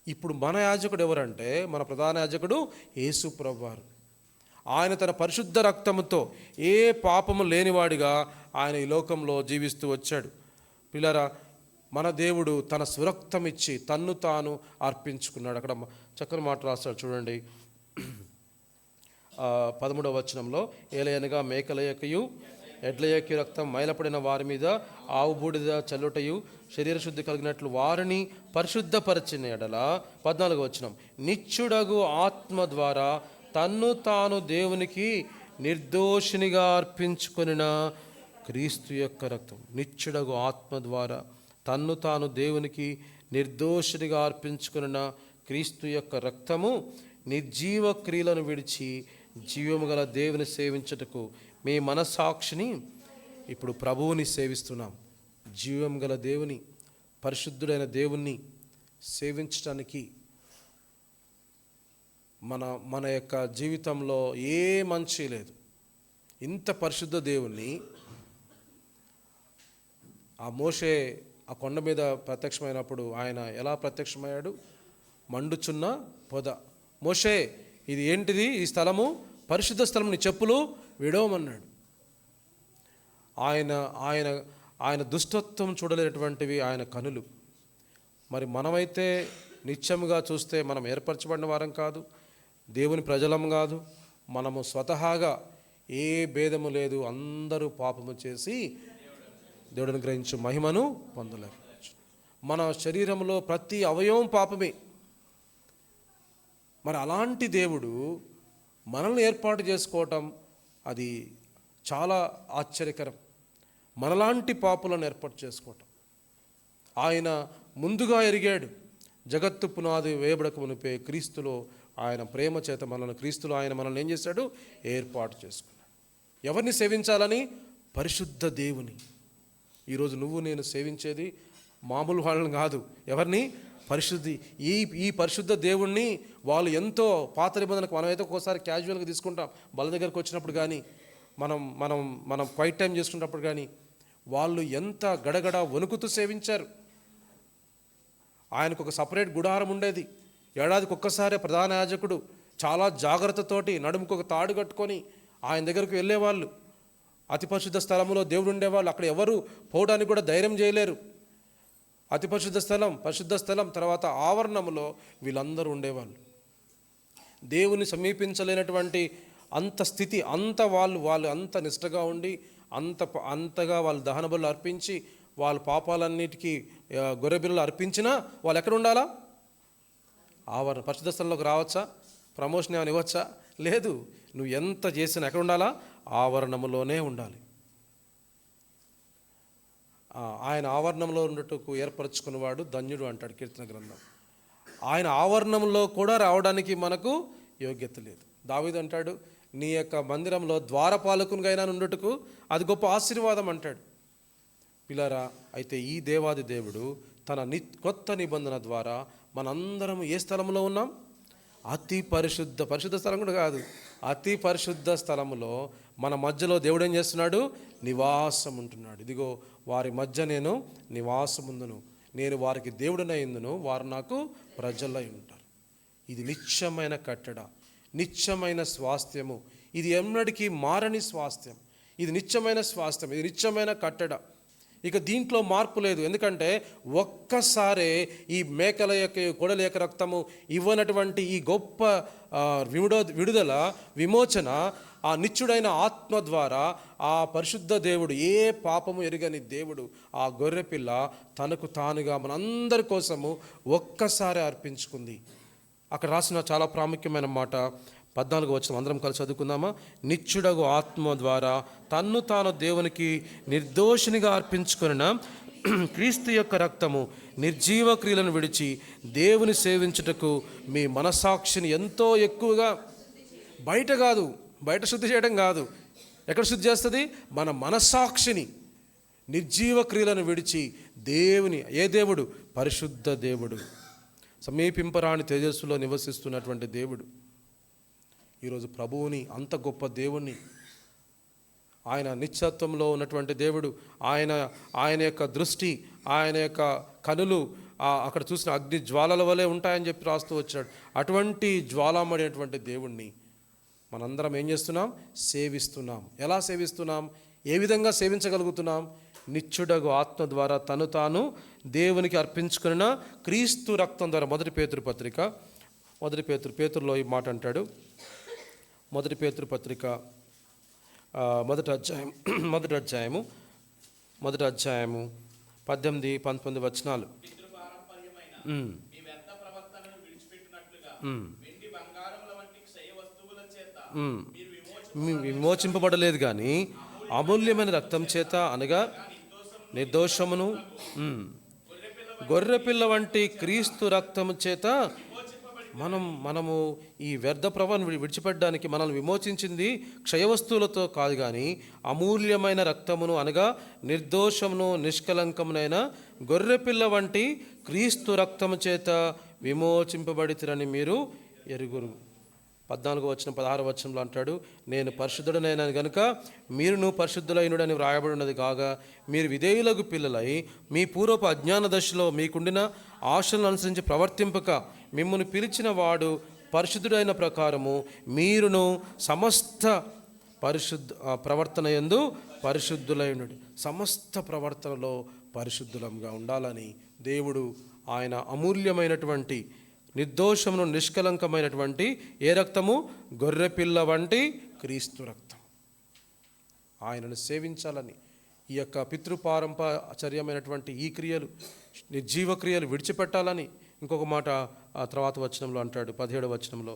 Speaker 1: ఇప్పుడు మన యాజకుడు ఎవరంటే, మన ప్రధాన యాజకుడు యేసు ప్రభువారు. ఆయన తన పరిశుద్ధ రక్తముతో ఏ పాపము లేనివాడిగా ఆయన ఈ లోకంలో జీవిస్తూ వచ్చాడు. పిల్లరా, మన దేవుడు తన స్వరక్తం ఇచ్చి తన్ను తాను అర్పించుకున్నాడు. అక్కడ చక్కని మాట రాస్తాడు చూడండి 13వ వచనంలో. ఏలయనగా మేకల యొక్కయు ఎడ్ల యొక్క రక్తం మైలపడిన వారి మీద ఆవు బూడిద చల్లుటయు శరీర శుద్ధి కలిగినట్లు వారిని పరిశుద్ధపరిచిన ఎడల. 14వ వచనం. నిత్యుడగు ఆత్మ ద్వారా తన్ను తాను దేవునికి నిర్దోషినిగా అర్పించుకొనిన క్రీస్తు యొక్క రక్తం. నిత్యుడగు ఆత్మ ద్వారా తన్ను తాను దేవునికి నిర్దోషినిగా అర్పించుకున్న క్రీస్తు యొక్క రక్తము నిర్జీవ క్రియలను విడిచి జీవము గల దేవుని సేవించుటకు మీ మనస్సాక్షిని ఇప్పుడు ప్రభువుని సేవిస్తున్నాం. జీవం గల దేవుని, పరిశుద్ధుడైన దేవుణ్ణి సేవించడానికి మన యొక్క జీవితంలో ఏ మంచి లేదు. ఇంత పరిశుద్ధ దేవుణ్ణి ఆ మోషే ఆ కొండ మీద ప్రత్యక్షమైనప్పుడు ఆయన ఎలా ప్రత్యక్షమయ్యాడు? మండుచున్న పొద. మోషే, ఇది ఏంటిది? ఈ స్థలము పరిశుద్ధ స్థలం, నీ చెప్పులు విడవమన్నాడు. ఆయన దుష్టత్వం చూడలేనటువంటివి ఆయన కనులు. మరి మనమైతే నిత్యముగా చూస్తే మనం ఏర్పరచబడిన వారం కాదు, దేవుని ప్రజలం కాదు. మనము స్వతహాగా ఏ భేదము లేదు, అందరూ పాపము చేసి దేవుడిని గ్రహించు మహిమను పొందలేకపోవచ్చు. మన శరీరంలో ప్రతి అవయవం పాపమే. మరి అలాంటి దేవుడు మనల్ని ఏర్పాటు చేసుకోవటం అది చాలా ఆశ్చర్యకరం. మనలాంటి పాపులను ఏర్పాటు చేసుకోవటం. ఆయన ముందుగా ఎరిగాడు. జగత్తు పునాది వేయబడక మునిపే క్రీస్తులో ఆయన ప్రేమ చేత క్రీస్తులో ఆయన మనల్ని ఏం చేశాడు? ఏర్పాటు చేసుకున్నాడు. ఎవరిని సేవించాలని? పరిశుద్ధ దేవుని. ఈరోజు నువ్వు నేను సేవించేది మామూలు వాళ్ళని కాదు. ఎవరిని? ఈ పరిశుద్ధ దేవుణ్ణి. వాళ్ళు ఎంతో పాత నిబంధనకు మనమైతే ఒక్కోసారి క్యాజువల్గా తీసుకుంటాం బల దగ్గరకు వచ్చినప్పుడు, కానీ మనం మనం మనం క్వైట్ టైం చేసుకున్నప్పుడు, కానీ వాళ్ళు ఎంత గడగడ వణుకుతూ సేవించారు. ఆయనకు ఒక సపరేట్ గుడారం ఉండేది. ఏడాదికి ఒక్కసారి ప్రధాన యాజకుడు చాలా జాగ్రత్తతోటి నడుముకు ఒక తాడు కట్టుకొని ఆయన దగ్గరకు వెళ్ళేవాళ్ళు. అతి పరిశుద్ధ స్థలంలో దేవుడు ఉండేవాళ్ళు. అక్కడ ఎవరు పోవడానికి కూడా ధైర్యం చేయలేరు. అతి పరిశుద్ధ స్థలం తర్వాత ఆవరణంలో వీళ్ళందరూ ఉండేవాళ్ళు. దేవుని సమీపించలేనటువంటి అంత స్థితి, అంత వాళ్ళు అంత నిష్టగా ఉండి అంతగా వాళ్ళు దహన బలులు అర్పించి వాళ్ళ పాపాలన్నిటికీ గొర్రెపిల్లలు అర్పించినా వాళ్ళు ఎక్కడ ఉండాలా? ఆవరణ. పరిశుద్ధ స్థలంలోకి రావచ్చా? ప్రమోషన్ ఏమైనా ఇవ్వచ్చా? లేదు. నువ్వు ఎంత చేసినా ఎక్కడ ఉండాలా? ఆవరణంలోనే ఉండాలి. ఆయన ఆవరణంలో ఉన్నట్టుకు ఏర్పరచుకున్నవాడు ధన్యుడు అంటాడు కీర్తన గ్రంథం. ఆయన ఆవరణంలో కూడా రావడానికి మనకు యోగ్యత లేదు. దావీదు అంటాడు, నీ యొక్క మందిరంలో ద్వారపాలకునిగా ఉన్నట్టుకు అది గొప్ప ఆశీర్వాదం అంటాడు. పిల్లరా, అయితే ఈ దేవాది దేవుడు తన కొత్త నిబంధన ద్వారా మనందరం ఏ స్థలంలో ఉన్నాం? అతి పరిశుద్ధ స్థలం కూడా కాదు, అతి పరిశుద్ధ స్థలంలో మన మధ్యలో దేవుడు ఏం చేస్తున్నాడు? నివాసం ఉంటున్నాడు. ఇదిగో వారి మధ్య నేను నివాసముందును, నేను వారికి దేవుడినైందును, వారు నాకు ప్రజలై ఉంటారు. ఇది నిత్యమైన కట్టడ, నిత్యమైన స్వాస్థ్యము. ఇది ఎన్నటికీ మారని స్వాస్థ్యం. ఇది నిత్యమైన స్వాస్థ్యం, ఇది నిత్యమైన కట్టడ. ఇక దీంట్లో మార్పు లేదు. ఎందుకంటే ఒక్కసారే ఈ మేకల యొక్క కొడల యొక్క రక్తము ఇవ్వనటువంటి ఈ గొప్ప విడుదల, విమోచన ఆ నిత్యుడైన ఆత్మ ద్వారా ఆ పరిశుద్ధ దేవుడు, ఏ పాపము ఎరుగని దేవుడు, ఆ గొర్రెపిల్ల తనకు తానుగా మనందరి కోసము ఒక్కసారి అర్పించుకుంది. అక్కడ రాసిన చాలా ప్రాముఖ్యమైన మాట 14వ వచనం అందరం కలిసి చదువుకుందామా? నిత్యుడగు ఆత్మ ద్వారా తన్ను తాను దేవునికి నిర్దోషినిగా అర్పించుకున్న క్రీస్తు యొక్క రక్తము నిర్జీవ క్రియలను విడిచి దేవుని సేవించుటకు మీ మనసాక్షిని ఎంతో ఎక్కువగా, బయట కాదు, బయట శుద్ధి చేయడం కాదు, ఎక్కడ శుద్ధి చేస్తుంది? మన మనసాక్షిని. నిర్జీవ క్రియలను విడిచి దేవుని, ఏ దేవుడు? పరిశుద్ధ దేవుడు, సమీపింపరాని తేజస్సులో నివసిస్తున్నటువంటి దేవుడు. ఈరోజు ప్రభువుని, అంత గొప్ప దేవుణ్ణి, ఆయన నిత్యత్వంలో ఉన్నటువంటి దేవుడు, ఆయన యొక్క దృష్టి, ఆయన యొక్క కనులు అక్కడ చూసిన అగ్ని జ్వాలల వలె ఉంటాయని చెప్పి రాస్తూ వచ్చాడు. అటువంటి జ్వాలామడినటువంటి దేవుణ్ణి మనందరం ఏం చేస్తున్నాం? సేవిస్తున్నాం. ఎలా సేవిస్తున్నాం? ఏ విధంగా సేవించగలుగుతున్నాం? నిత్యుడగు ఆత్మ ద్వారా తను తాను దేవునికి అర్పించుకున్న క్రీస్తు రక్తం ద్వారా. మొదటి పేతురు పత్రిక, పేతురులో ఈ మాట అంటాడు. మొదటి పేతురు పత్రిక మొదటి అధ్యాయము 18-19 వచనాలు. విమోచింపబడలేదు కానీ అమూల్యమైన రక్తం చేత, అనగా నిర్దోషమును గొర్రెపిల్ల వంటి క్రీస్తు రక్తము చేత మనము ఈ వ్యర్థ ప్రవాహం విడిచిపెట్టడానికి మనల్ని విమోచించింది క్షయవస్తువులతో కాదు, కానీ అమూల్యమైన రక్తమును, అనగా నిర్దోషమును నిష్కలంకమునైన గొర్రెపిల్ల వంటి క్రీస్తు రక్తము చేత విమోచింపబడితిరని మీరు ఎరుగురు. 14వ వచనం 16వ వచనంలో అంటాడు, నేను పరిశుద్ధుడనైనా గనుక మీరును పరిశుద్ధులైనడని వ్రాయబడి ఉన్నది కాగా, మీరు విధేయులకు పిల్లలై మీ పూర్వపు అజ్ఞాన దశలో మీకుండిన ఆశలను అనుసరించి ప్రవర్తింపక, మిమ్మల్ని పిలిచిన వాడు పరిశుద్ధుడైన ప్రకారము మీరును సమస్త ప్రవర్తన యందు పరిశుద్ధులైనడు. సమస్త ప్రవర్తనలో పరిశుద్ధులంగా ఉండాలని దేవుడు ఆయన అమూల్యమైనటువంటి, నిర్దోషమును నిష్కలంకమైనటువంటి ఏ రక్తము? గొర్రెపిల్ల వంటి క్రీస్తు రక్తం. ఆయనను సేవించాలని, ఈ యొక్క పితృపారంపర్యమైనటువంటి ఈ క్రియలు, నిర్జీవ క్రియలు విడిచిపెట్టాలని. ఇంకొక మాట ఆ తర్వాత వచనంలో అంటాడు, 17వ వచనంలో,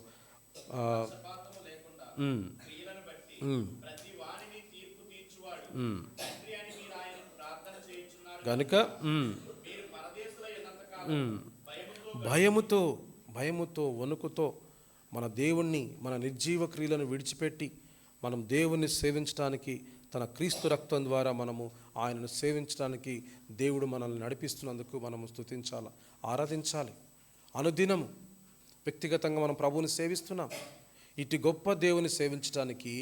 Speaker 1: గనుక భయముతో భయముతో వణుకుతో మన దేవుణ్ణి, మన నిర్జీవ క్రియలను విడిచిపెట్టి మనం దేవుణ్ణి సేవించడానికి, తన క్రీస్తు రక్తం ద్వారా మనము ఆయనను సేవించడానికి దేవుడు మనల్ని నడిపిస్తున్నందుకు మనము స్తుతించాలి, ఆరాధించాలి. అనుదినము వ్యక్తిగతంగా మనం ప్రభువుని సేవిస్తున్నాం. ఇటు గొప్ప దేవుని సేవించడానికి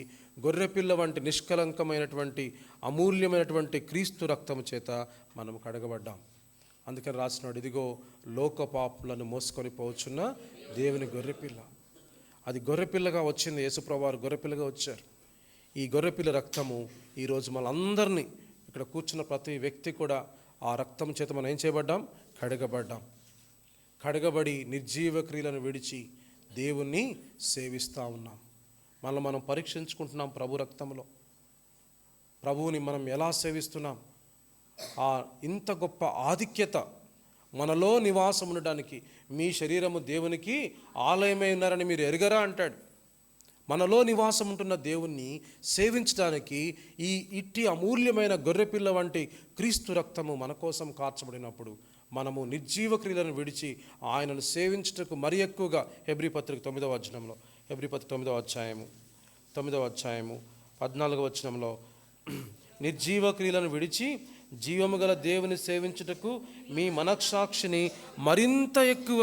Speaker 1: గొర్రెపిల్ల వంటి నిష్కలంకమైనటువంటి అమూల్యమైనటువంటి క్రీస్తు రక్తము చేత మనం కడగబడ్డాం. అందుకని రాసినాడు, ఇదిగో లోక పాపులను మోసుకొని పోవచ్చున్న దేవుని గొర్రెపిల్ల. అది గొర్రెపిల్లగా వచ్చింది. యేసుప్రభువు వారు గొర్రెపిల్లగా వచ్చారు. ఈ గొర్రెపిల్ల రక్తము ఈరోజు మనందరినీ, ఇక్కడ కూర్చున్న ప్రతి వ్యక్తి కూడా ఆ రక్తం చేత మనం ఏం చేయబడ్డాం? కడగబడ్డాం. కడగబడి నిర్జీవ క్రియలను విడిచి దేవుణ్ణి సేవిస్తూ ఉన్నాం. మనం పరీక్షించుకుంటున్నాం. ప్రభు రక్తంలో ప్రభువుని మనం ఎలా సేవిస్తున్నాం? ఇంత గొప్ప ఆధిక్యత మనలో నివాసం ఉండడానికి, మీ శరీరము దేవునికి ఆలయమై ఉన్నారని మీరు ఎరుగరా అంటాడు. మనలో నివాసం ఉంటున్న దేవుణ్ణి సేవించడానికి ఈ ఇట్టి అమూల్యమైన గొర్రెపిల్ల వంటి క్రీస్తు రక్తము మన కోసం కార్చబడినప్పుడు మనము నిర్జీవ క్రియలను విడిచి ఆయనను సేవించుటకు మరి ఎక్కువగా హెబ్రీ పత్రిక 9వ వచనంలో, హెబ్రీ పత్రిక 9వ అధ్యాయము 14వ వచనంలో, నిర్జీవ క్రియలను విడిచి జీవము గల దేవుని సేవించుటకు మీ మనస్సాక్షిని మరింత ఎక్కువ,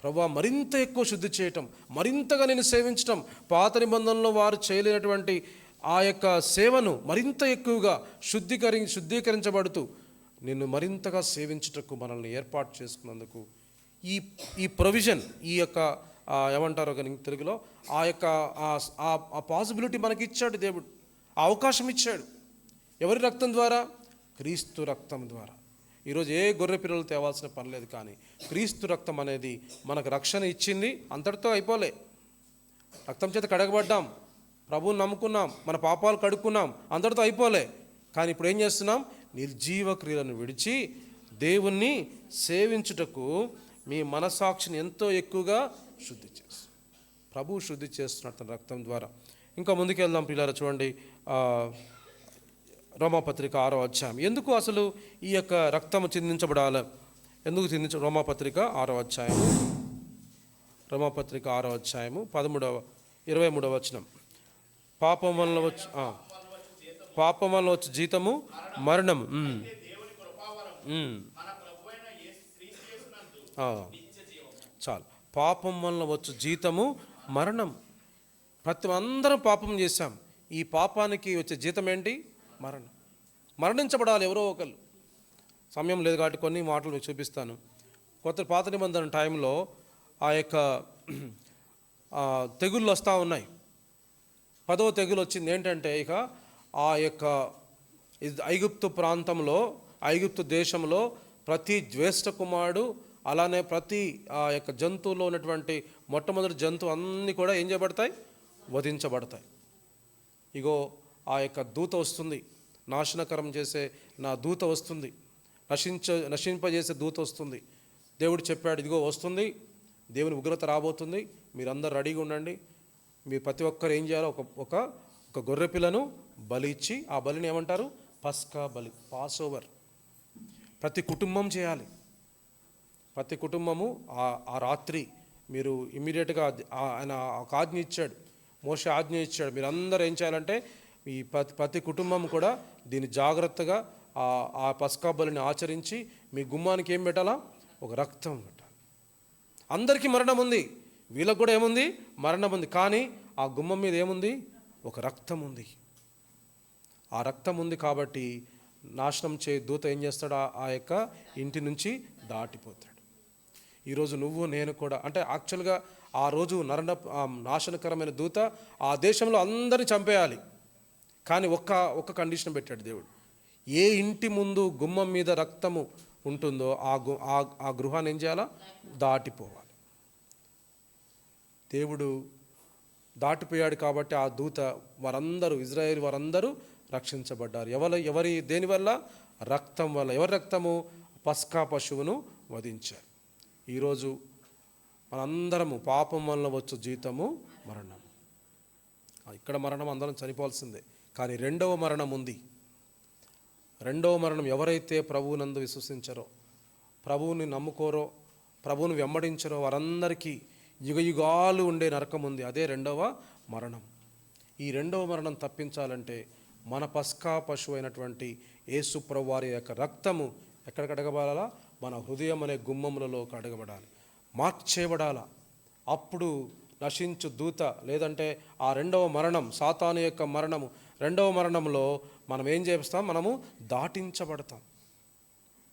Speaker 1: ప్రభువా మరింత ఎక్కువ శుద్ధి చేయటం, మరింతగా నేను సేవించటం, పాత నిబంధనలో వారు చేయలేనటువంటి ఆ యొక్క సేవను మరింత ఎక్కువగా శుద్ధీకరించబడుతూ నిన్ను మరింతగా సేవించుటకు మనల్ని ఏర్పాటు చేసుకున్నందుకు ఈ ప్రొవిజన్, ఈ యొక్క ఏమంటారో కానీ తెలుగులో, ఆ యొక్క ఆ పాసిబిలిటీ మనకి ఇచ్చాడు దేవుడు. ఆ అవకాశం ఇచ్చాడు. ఎవరి రక్తం ద్వారా? క్రీస్తు రక్తం ద్వారా. ఈరోజు ఏ గొర్రె పిల్లలు తేవాల్సిన పని లేదు, కానీ క్రీస్తు రక్తం అనేది మనకు రక్షణ ఇచ్చింది. అంతటితో అయిపోలే. రక్తం చేత కడగబడ్డాం, ప్రభువుని నమ్ముకున్నాం, మన పాపాలు కడుక్కున్నాం, అంతటితో అయిపోలే. కానీ ఇప్పుడు ఏం చేస్తున్నాం? నిర్జీవ క్రియలను విడిచి దేవుణ్ణి సేవించుటకు మీ మనసాక్షిని ఎంతో ఎక్కువగా శుద్ధి చేస్తాం. ప్రభువు శుద్ధి చేస్తున్నట్టు తన రక్తం ద్వారా. ఇంకా ముందుకు వెళ్దాం పిల్లలు. చూడండి, రోమాపత్రిక 6వ అధ్యాయం. ఎందుకు అసలు ఈ యొక్క రక్తము చిందించబడాలి? ఎందుకు రోమాపత్రిక 6వ అధ్యాయము, రోమాపత్రిక 6వ అధ్యాయము 23వ వచనం. పాపం వలన వచ్చి జీతము మరణం. చాలు. పాపం వలన వచ్చు జీతము మరణం. అందరం పాపం చేశాం. ఈ పాపానికి వచ్చే జీతం ఏంటి? మరణం. మరణించబడాలి ఎవరో ఒకళ్ళు. సమయం లేదు కాబట్టి కొన్ని మాటలు మీకు చూపిస్తాను. పాత నిబంధన టైంలో ఆ యొక్క తెగుళ్ళు వస్తూ ఉన్నాయి. 10వ తెగులు వచ్చింది. ఏంటంటే ఇక ఆ యొక్క ఐగుప్తు ప్రాంతంలో, ఐగుప్తు దేశంలో ప్రతి జ్యేష్ఠ కుమారుడు, అలానే ప్రతి ఆ యొక్క జంతువులో ఉన్నటువంటి మొట్టమొదటి జంతువు అన్నీ కూడా ఏం చేయబడతాయి? వధించబడతాయి. ఇగో ఆ యొక్క దూత వస్తుంది, నాశనకరం చేసే నా దూత వస్తుంది, నశింపజేసే దూత వస్తుంది. దేవుడు చెప్పాడు, ఇదిగో వస్తుంది, దేవుని ఉగ్రత రాబోతుంది, మీరందరూ రెడీగా ఉండండి. మీరు ప్రతి ఒక్కరు ఏం చేయాలో ఒక గొర్రె పిల్లను బలి ఇచ్చి, ఆ బలిని ఏమంటారు? పస్కా బలి, పాస్ ఓవర్. ప్రతి కుటుంబం చేయాలి. ప్రతి కుటుంబము ఆ రాత్రి మీరు ఇమ్మీడియట్గా ఆయన ఒక ఆజ్ఞ ఇచ్చాడు, మోషే ఆజ్ఞ ఇచ్చాడు. మీరు అందరూ ఏం చేయాలంటే ఈ ప్రతి కుటుంబం కూడా దీన్ని జాగ్రత్తగా ఆ పస్కా బలిని ఆచరించి మీ గుమ్మానికి ఏం పెట్టాలా? ఒక రక్తం పెట్టాలి. అందరికీ మరణం ఉంది, వీళ్ళకు కూడా ఏముంది? మరణం ఉంది. కానీ ఆ గుమ్మం మీద ఏముంది? ఒక రక్తం ఉంది. ఆ రక్తం ఉంది కాబట్టి నాశనం దూత ఏం చేస్తాడు? ఆ యొక్క ఇంటి నుంచి దాటిపోతాడు. ఈరోజు నువ్వు నేను కూడా, అంటే యాక్చువల్గా ఆ రోజు నాశనకరమైన దూత ఆ దేశంలో అందరిని చంపేయాలి. కానీ ఒక్క కండిషన్ పెట్టాడు దేవుడు. ఏ ఇంటి ముందు గుమ్మం మీద రక్తము ఉంటుందో ఆ గృహాన్ని ఏం చేయాలా? దాటిపోవాలి. దేవుడు దాటిపోయాడు కాబట్టి ఆ దూత వారందరూ, ఇజ్రాయేల్ వారందరూ రక్షించబడ్డారు. దేనివల్ల? రక్తం వల్ల. ఎవరి రక్తము? పస్కా పశువును వధించారు. ఈరోజు మనందరము పాపం వల్ల వచ్చు జీతము మరణం. ఇక్కడ మరణం అందరం చనిపోవాల్సిందే, కానీ రెండవ మరణం ఉంది. రెండవ మరణం ఎవరైతే ప్రభువునందు విశ్వసించారో, ప్రభువుని నమ్ముకోరో, ప్రభువుని వెంబడించరో వారందరికీ యుగయుగాలు ఉండే నరకం ఉంది. అదే రెండవ మరణం. ఈ రెండవ మరణం తప్పించాలంటే మన పస్కా పశువు అయినటువంటి యేసు ప్రభువారి యొక్క రక్తము ఎక్కడ కడగబడాలా? మన హృదయం అనే గుమ్మములలో కడగబడాలి, మార్చేయబడాలా. అప్పుడు నశించు దూత, లేదంటే ఆ రెండవ మరణం, సాతాను యొక్క మరణము, రెండవ మరణంలో మనం ఏం చేస్తాం? మనము దాటించబడతాం.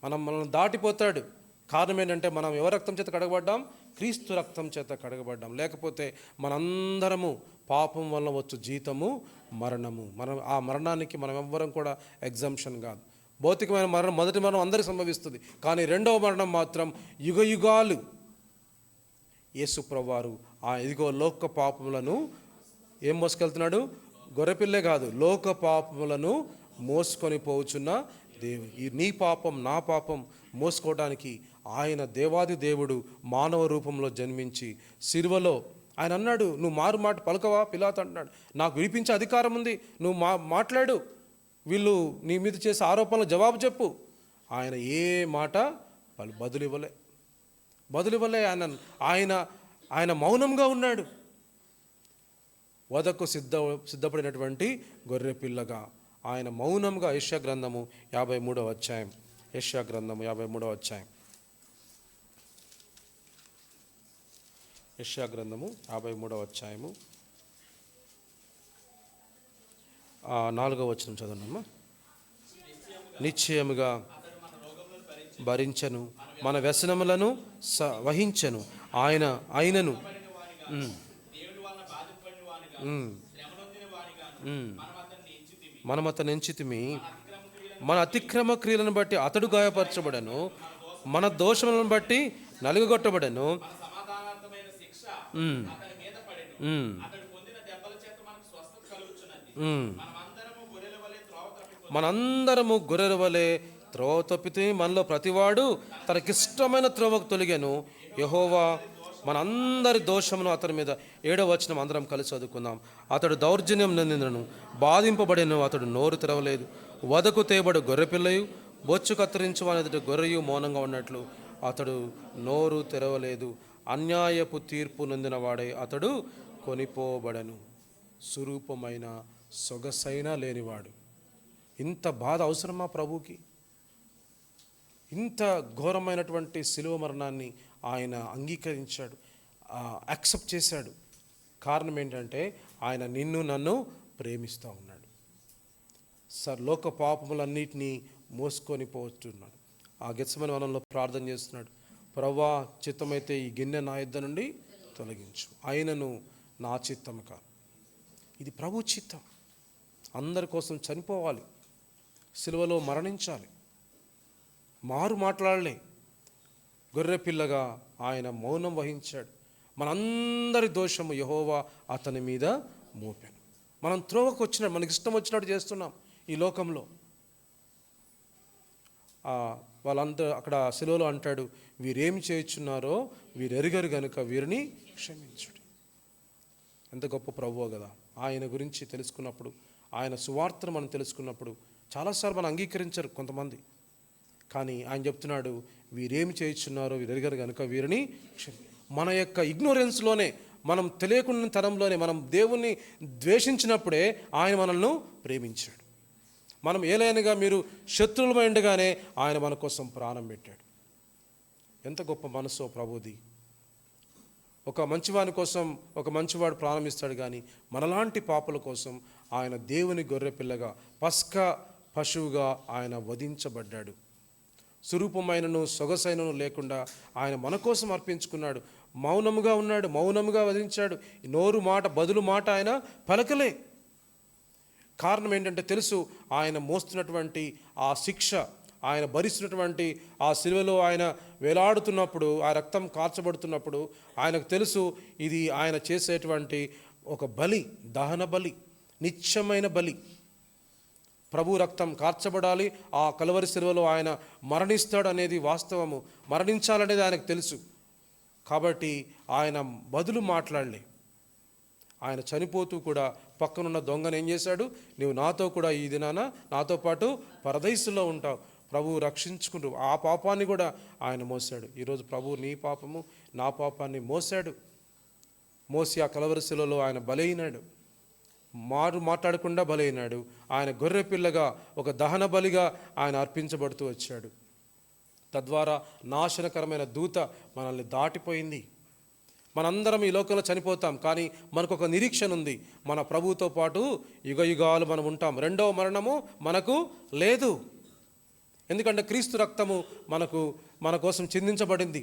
Speaker 1: మనల్ని దాటిపోతాడు. కారణం ఏంటంటే మనం ఎవరి రక్తం చేత కడగబడ్డాం? క్రీస్తు రక్తం చేత కడగబడ్డాం. లేకపోతే మనందరము పాపం వల్ల వచ్చు జీతము మరణము. మనం ఆ మరణానికి మనం ఎవ్వరం కూడా ఎగ్జంప్షన్ కాదు. భౌతికమైన మరణం, మొదటి మరణం అందరికీ సంభవిస్తుంది. కానీ రెండవ మరణం మాత్రం యుగయుగాలు. యేసు ప్రభువారు ఇదిగో లోక పాపములను ఏం మోసుకెళ్తున్నాడు? గొర్రెపిల్లే కాదు, లోక పాపములను మోసుకొని పోచున్న దేవుడు. ఈ నీ పాపం నా పాపం మోసుకోవడానికి ఆయన దేవాది దేవుడు మానవ రూపంలో జన్మించి సిలువలో ఆయన అన్నాడు, నువ్వు మారు మాట పలకవా? పిలాతు అంటున్నాడు, నాకు వినిపించే అధికారం ఉంది, నువ్వు మాట్లాడు, వీళ్ళు నీ మీద చేసే ఆరోపణలకు జవాబు చెప్పు. ఆయన ఏ మాట బదులివ్వలే. ఆయన మౌనంగా ఉన్నాడు. వధకు సిద్ధపడినటువంటి గొర్రె పిల్లగా ఆయన మౌనంగా. యెషయా గ్రంథము 53వ అధ్యాయం. యెషయా గ్రంథము 53వ అధ్యాయం. యెషయా గ్రంథము 53వ అధ్యాయము 4వ వచనం చదవండమ్మా. నిశ్చయముగా భరించను, మన వ్యసనములను వహించను, ఆయనను మనం అతన్ని ఎంచితిమి, మన అతిక్రమ క్రియలను బట్టి అతడు గాయపరచబడను, మన దోషములను బట్టి నలుగగొట్టబడను. మనందరము గొర్రెల వలె త్రోవ తప్పితే మనలో ప్రతివాడు తనకిష్టమైన త్రోవకు తొలిగాను. యెహోవా మనందరి దోషమును అతని మీద. 7వ వచనం అందరం కలిసి చదువుకుందాం. అతడు దౌర్జన్యం నందినను, బాధింపబడిను, అతడు నోరు తెరవలేదు. వదకు తేబడు గొర్రెపిల్లయు, బొచ్చు కత్తిరించు అనేది గొర్రెయు మౌనంగా ఉన్నట్లు అతడు నోరు తెరవలేదు. అన్యాయపు తీర్పు నొందిన వాడే అతడు కొనిపోబడను. స్వరూపమైన సొగసైన లేనివాడు. ఇంత బాధ అవసరమా ప్రభుకి? ఇంత ఘోరమైనటువంటి శిలువ మరణాన్ని ఆయన అంగీకరించాడు, యాక్సెప్ట్ చేశాడు. కారణం ఏంటంటే ఆయన నిన్ను నన్ను ప్రేమిస్తూ ఉన్నాడు. లోక పాపములన్నిటినీ మోసుకొని పోతున్నాడు. ఆ గెత్సేమనే వనంలో ప్రార్థన చేస్తున్నాడు, ప్రభువా చిత్తమైతే ఈ గిన్నె నా యొద్ద నుండి తొలగించు, అయినను నా చిత్తం కాదు. ఇది ప్రభు చిత్తం. అందరి కోసం చనిపోవాలి, సిలువలో మరణించాలి, మారు మాట్లాడలే. గొర్రె పిల్లగా ఆయన మౌనం వహించాడు. మనందరి దోషము యెహోవా అతని మీద మోపాను. మనం త్రోవకు వచ్చినట్టు, మనకి ఇష్టం వచ్చినట్టు చేస్తున్నాం ఈ లోకంలో. వాళ్ళంతా అక్కడ సిలువలో అంటాడు, వీరేమి చేయుచున్నారో వీరెరుగరు గనుక వీరిని క్షమించుడి. ఎంత గొప్ప ప్రభువో కదా. ఆయన గురించి తెలుసుకున్నప్పుడు, ఆయన సువార్తను మనం తెలుసుకున్నప్పుడు చాలాసార్లు మనం అంగీకరించరు కొంతమంది. కానీ ఆయన చెప్తున్నాడు, వీరేమి చేయుచున్నారో వీరెరుగరు గనుక వీరిని మన యొక్క ఇగ్నోరెన్స్లోనే, మనం తెలియకుండా తరంలోనే మనం దేవుణ్ణి ద్వేషించినప్పుడే ఆయన మనల్ని ప్రేమించాడు. మనం ఏలైనగా మీరు శత్రువులమై ఉండగానే ఆయన మన కోసం ప్రాణం పెట్టాడు. ఎంత గొప్ప మనసో ప్రభుది. ఒక మంచివాని కోసం ఒక మంచివాడు ప్రాణం ఇస్తాడు, కానీ మనలాంటి పాపుల కోసం ఆయన దేవుని గొర్రెపిల్లగా పస్కా పశువుగా ఆయన వధించబడ్డాడు. స్వరూపమైనను సొగసైనను లేకుండా ఆయన మన కోసం అర్పించుకున్నాడు. మౌనముగా ఉన్నాడు, మౌనముగా వధించాడు. నోరు మాట బదులు మాట ఆయన పలకలే. కారణం ఏంటంటే తెలుసు, ఆయన మోస్తున్నటువంటి ఆ శిక్ష, ఆయన భరిస్తున్నటువంటి ఆ సిలువలో ఆయన వేలాడుతున్నప్పుడు, ఆ రక్తం కార్చబడుతున్నప్పుడు ఆయనకు తెలుసు ఇది ఆయన చేసేటువంటి ఒక బలి, దహన బలి, నిత్యమైన బలి. ప్రభు రక్తం కార్చబడాలి, ఆ కలువరి సిలువలో ఆయన మరణిస్తాడు అనేది వాస్తవము, మరణించాలనేది ఆయనకు తెలుసు. కాబట్టి ఆయన బదులు మాట్లాడలే. ఆయన చనిపోతూ కూడా పక్కనున్న దొంగను ఏం చేశాడు? నువ్వు నాతో కూడా ఈ దినాన నాతో పాటు పరదైసులో ఉంటావు. ప్రభువు రక్షించుకుంటూ ఆ పాపాన్ని కూడా ఆయన మోసాడు. ఈరోజు ప్రభువు నీ పాపము నా పాపాన్ని మోసాడు. మోసి ఆ కలవరశిలలో ఆయన బలైనాడు. మాట్లాడకుండా బలైనాడు. ఆయన గొర్రె పిల్లగా ఒక దహన బలిగా ఆయన అర్పించబడుతూ వచ్చాడు. తద్వారా నాశనకరమైన దూత మనల్ని దాటిపోయింది. మనందరం ఈ లోకంలో చనిపోతాం, కానీ మనకు ఒక నిరీక్షణ ఉంది. మన ప్రభువుతో పాటు యుగయుగాలు మనం ఉంటాం. రెండవ మరణము మనకు లేదు. ఎందుకంటే క్రీస్తు రక్తము మన కోసం చిందించబడింది.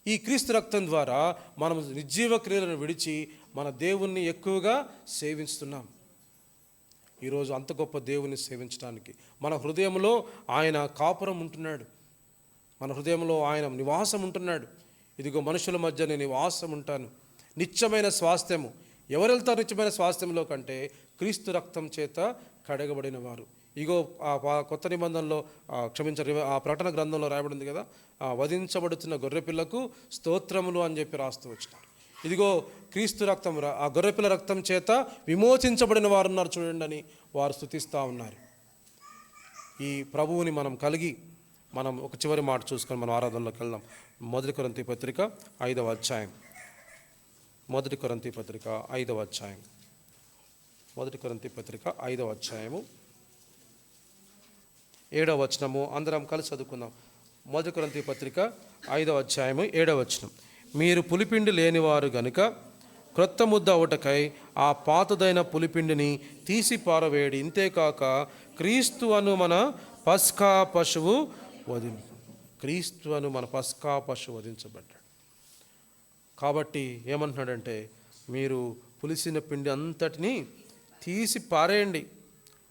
Speaker 1: ఈ క్రీస్తు రక్తం ద్వారా మనం నిర్జీవ క్రియలను విడిచి మన దేవుణ్ణి ఎక్కువగా సేవిస్తున్నాం. ఈరోజు అంత గొప్ప దేవుని సేవించడానికి మన హృదయంలో ఆయన కాపురం ఉంటున్నాడు. మన హృదయంలో ఆయన నివాసం ఉంటున్నాడు. ఇదిగో మనుషుల మధ్య నేను నివాసం ఉంటాను. నిత్యమైన స్వాస్థ్యము. ఎవరు వెళ్తారు నిత్యమైన స్వాస్థ్యంలో కంటే? క్రీస్తు రక్తం చేత కడగబడిన వారు. ఇగో ఆ కొత్త నిబంధనలో ఆ ప్రకటన గ్రంథంలో రాయబడింది కదా, వధించబడుతున్న గొర్రెపిల్లకు స్తోత్రములు అని చెప్పి రాస్తూ వచ్చినారు. ఇదిగో క్రీస్తు రక్తం, ఆ గొర్రెపిల్ల రక్తం చేత విమోచించబడిన వారు ఉన్నారు చూడండి అని వారు స్తుతిస్తూ ఉన్నారు. ఈ ప్రభువుని మనం కలిగి మనం ఒక చివరి మాట చూసుకొని మనం ఆరాధనలోకి వెళ్దాం. 1 కొరింథీ పత్రిక 5వ అధ్యాయం. 1 కొరింథీ పత్రిక 5వ అధ్యాయం. 1 కొరింథీ పత్రిక 5వ అధ్యాయము 7వ వచనము అందరం కలిసి చదువుకుందాం. 1 కొరింథీ పత్రిక 5వ అధ్యాయము 7వ వచనం. మీరు పులిపిండి లేనివారు గనుక క్రొత్త ముద్ద ఒకటకై ఆ పాతదైన పులిపిండిని తీసి పారవేయడి. ఇంతేకాక క్రీస్తు అను మన పస్కా పశువు వధించబడ్డాడు. కాబట్టి ఏమంటున్నాడంటే, మీరు పులిసిన పిండి అంతటినీ తీసి పారేయండి.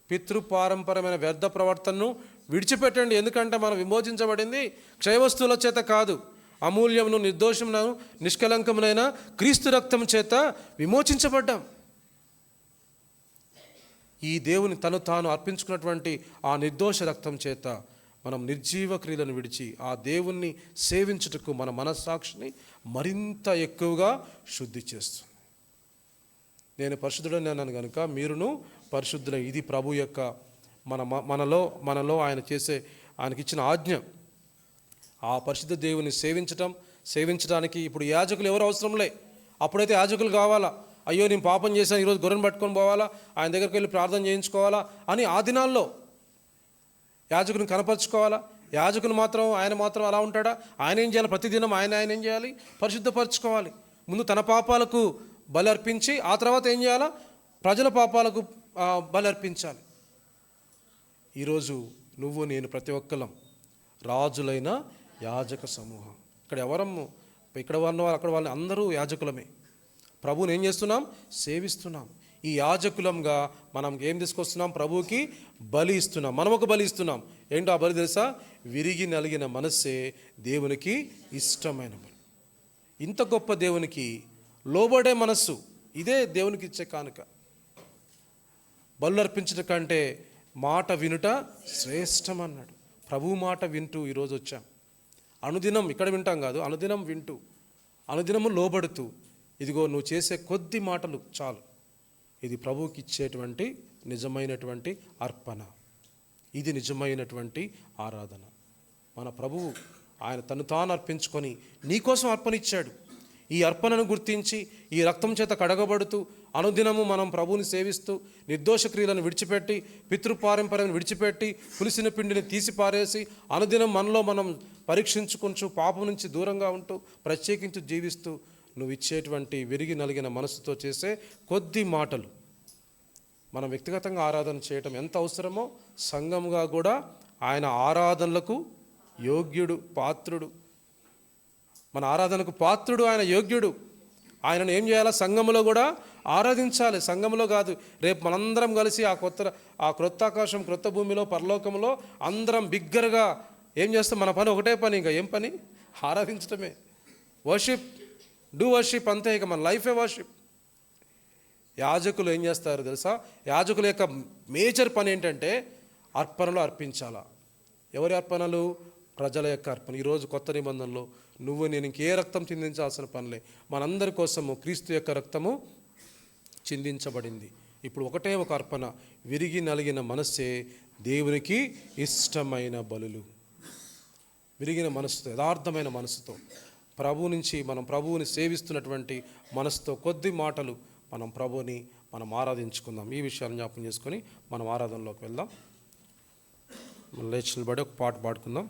Speaker 1: పితృపారంపరమైన వ్యర్థ ప్రవర్తనను విడిచిపెట్టండి. ఎందుకంటే మనం విమోచించబడింది క్షయవస్తువుల చేత కాదు, అమూల్యమును నిర్దోషమును నిష్కలంకమునైన క్రీస్తు రక్తం చేత విమోచించబడ్డాం. ఈ దేవుని తను తాను అర్పించుకున్నటువంటి ఆ నిర్దోష రక్తం చేత మనం నిర్జీవ క్రియలను విడిచి ఆ దేవుణ్ణి సేవించుటకు మన మనస్సాక్షిని మరింత ఎక్కువగా శుద్ధి చేస్తుంది. నేను పరిశుద్ధుడని అన్నాను కనుక మీరును పరిశుద్ధులై. ఇది ప్రభు యొక్క మనలో ఆయనకిచ్చిన ఆజ్ఞ. ఆ పరిశుద్ధ దేవుని సేవించడానికి ఇప్పుడు యాజకులు ఎవరు అవసరంలే. అప్పుడైతే యాజకులు కావాలా. అయ్యో నేను పాపం చేశాను, ఈరోజు గొర్రెను పట్టుకొని పోవాలా, ఆయన దగ్గరికి వెళ్ళి ప్రార్థన చేయించుకోవాలా అని ఆ దినాల్లో యాజకుని కనపరుచుకోవాలా. ఆయన మాత్రం అలా ఉంటాడా? ఆయన ఏం చేయాలి? ప్రతిదినం ఆయన ఏం చేయాలి? పరిశుద్ధపరచుకోవాలి. ముందు తన పాపాలకు బలి అర్పించి ఆ తర్వాత ఏం చేయాలా? ప్రజల పాపాలకు బలి అర్పించాలి. ఈరోజు నువ్వు నేను ప్రతి ఒక్కరం రాజులైన యాజక సమూహం. ఇక్కడ ఉన్నవారు అక్కడ వాళ్ళు అందరూ యాజకులమే. ప్రభువుని ఏం చేస్తున్నాం? సేవిస్తున్నాం. ఈ యాజకులంగా మనం ఏం తీసుకొస్తున్నాం? ప్రభువుకి బలి ఇస్తున్నాం. మనం ఒక బలి ఇస్తున్నాం. ఏంటో ఆ బలి తెలుసా? విరిగి నలిగిన మనస్సే దేవునికి ఇష్టమైన బలి. ఇంత గొప్ప దేవునికి లోబడే మనస్సు, ఇదే దేవునికి ఇచ్చే కానుక. బలు అర్పించడం కంటే మాట వినుట శ్రేష్టం అన్నాడు. ప్రభు మాట వింటూ ఈరోజు వచ్చాం. అనుదినం ఇక్కడ వింటాం కాదు, అనుదినం వింటూ, అనుదినము లోబడుతూ, ఇదిగో నువ్వు చేసే కొద్ది మాటలు చాలు. ఇది ప్రభువుకి ఇచ్చేటువంటి నిజమైనటువంటి అర్పణ. ఇది నిజమైనటువంటి ఆరాధన. మన ప్రభువు ఆయన తను తాను అర్పించుకొని నీకోసం అర్పణ ఇచ్చాడు. ఈ అర్పణను గుర్తించి ఈ రక్తం చేత కడగబడుతూ అనుదినము మనం ప్రభువుని సేవిస్తూ నిర్దోష క్రియలను విడిచిపెట్టి పితృపారంపర్యం విడిచిపెట్టి పులిసిన పిండిని తీసి పారేసి అనుదినం మనలో మనం పరీక్షించుకుంటూ పాపం నుంచి దూరంగా ఉంటూ ప్రత్యేకించి జీవిస్తూ నువ్వు ఇచ్చేటువంటి విరిగి నలిగిన మనసుతో చేసే కొద్ది మాటలు మనం వ్యక్తిగతంగా ఆరాధన చేయటం ఎంత అవసరమో సంఘముగా కూడా ఆయన ఆరాధనలకు యోగ్యుడు, పాత్రుడు. మన ఆరాధనకు పాత్రుడు ఆయన, యోగ్యుడు. ఆయనను ఏం చేయాలా? సంఘములో కూడా ఆరాధించాలి. సంఘములో కాదు, రేపు మనందరం కలిసి ఆ క్రొత్త ఆకాశం క్రొత్త భూమిలో పరలోకంలో అందరం బిగ్గరగా ఏం చేస్తాం? మన పని ఒకటే పని. ఇంకా ఏం పని? ఆరాధించటమే. వర్షిప్, డూ వర్షిప్, అంతే. ఇక మన లైఫే వర్షిప్. యాజకులు ఏం చేస్తారు తెలుసా? యాజకుల యొక్క మేజర్ పని ఏంటంటే అర్పణలు అర్పించాలా. ఎవరి అర్పణలు? ప్రజల యొక్క అర్పణ. ఈరోజు కొత్త నిబంధనలో నువ్వు నేను ఇంకే రక్తం చిందించాల్సిన పనిలే. మనందరి కోసము క్రీస్తు యొక్క రక్తము చిందించబడింది. ఇప్పుడు ఒకటే ఒక అర్పణ, విరిగి నలిగిన మనస్సే దేవునికి ఇష్టమైన బలులు. విరిగిన మనసుతో, యథార్థమైన మనసుతో, మనం ప్రభువుని సేవిస్తున్నటువంటి మనసుతో కొద్ది మాటలు మనం ప్రభువుని మనం ఆరాధించుకుందాం. ఈ విషయాన్ని జ్ఞాపకం చేసుకొని మనం ఆరాధనలోకి వెళ్దాం. లేచి నిలబడి ఒక పాట పాడుకుందాం.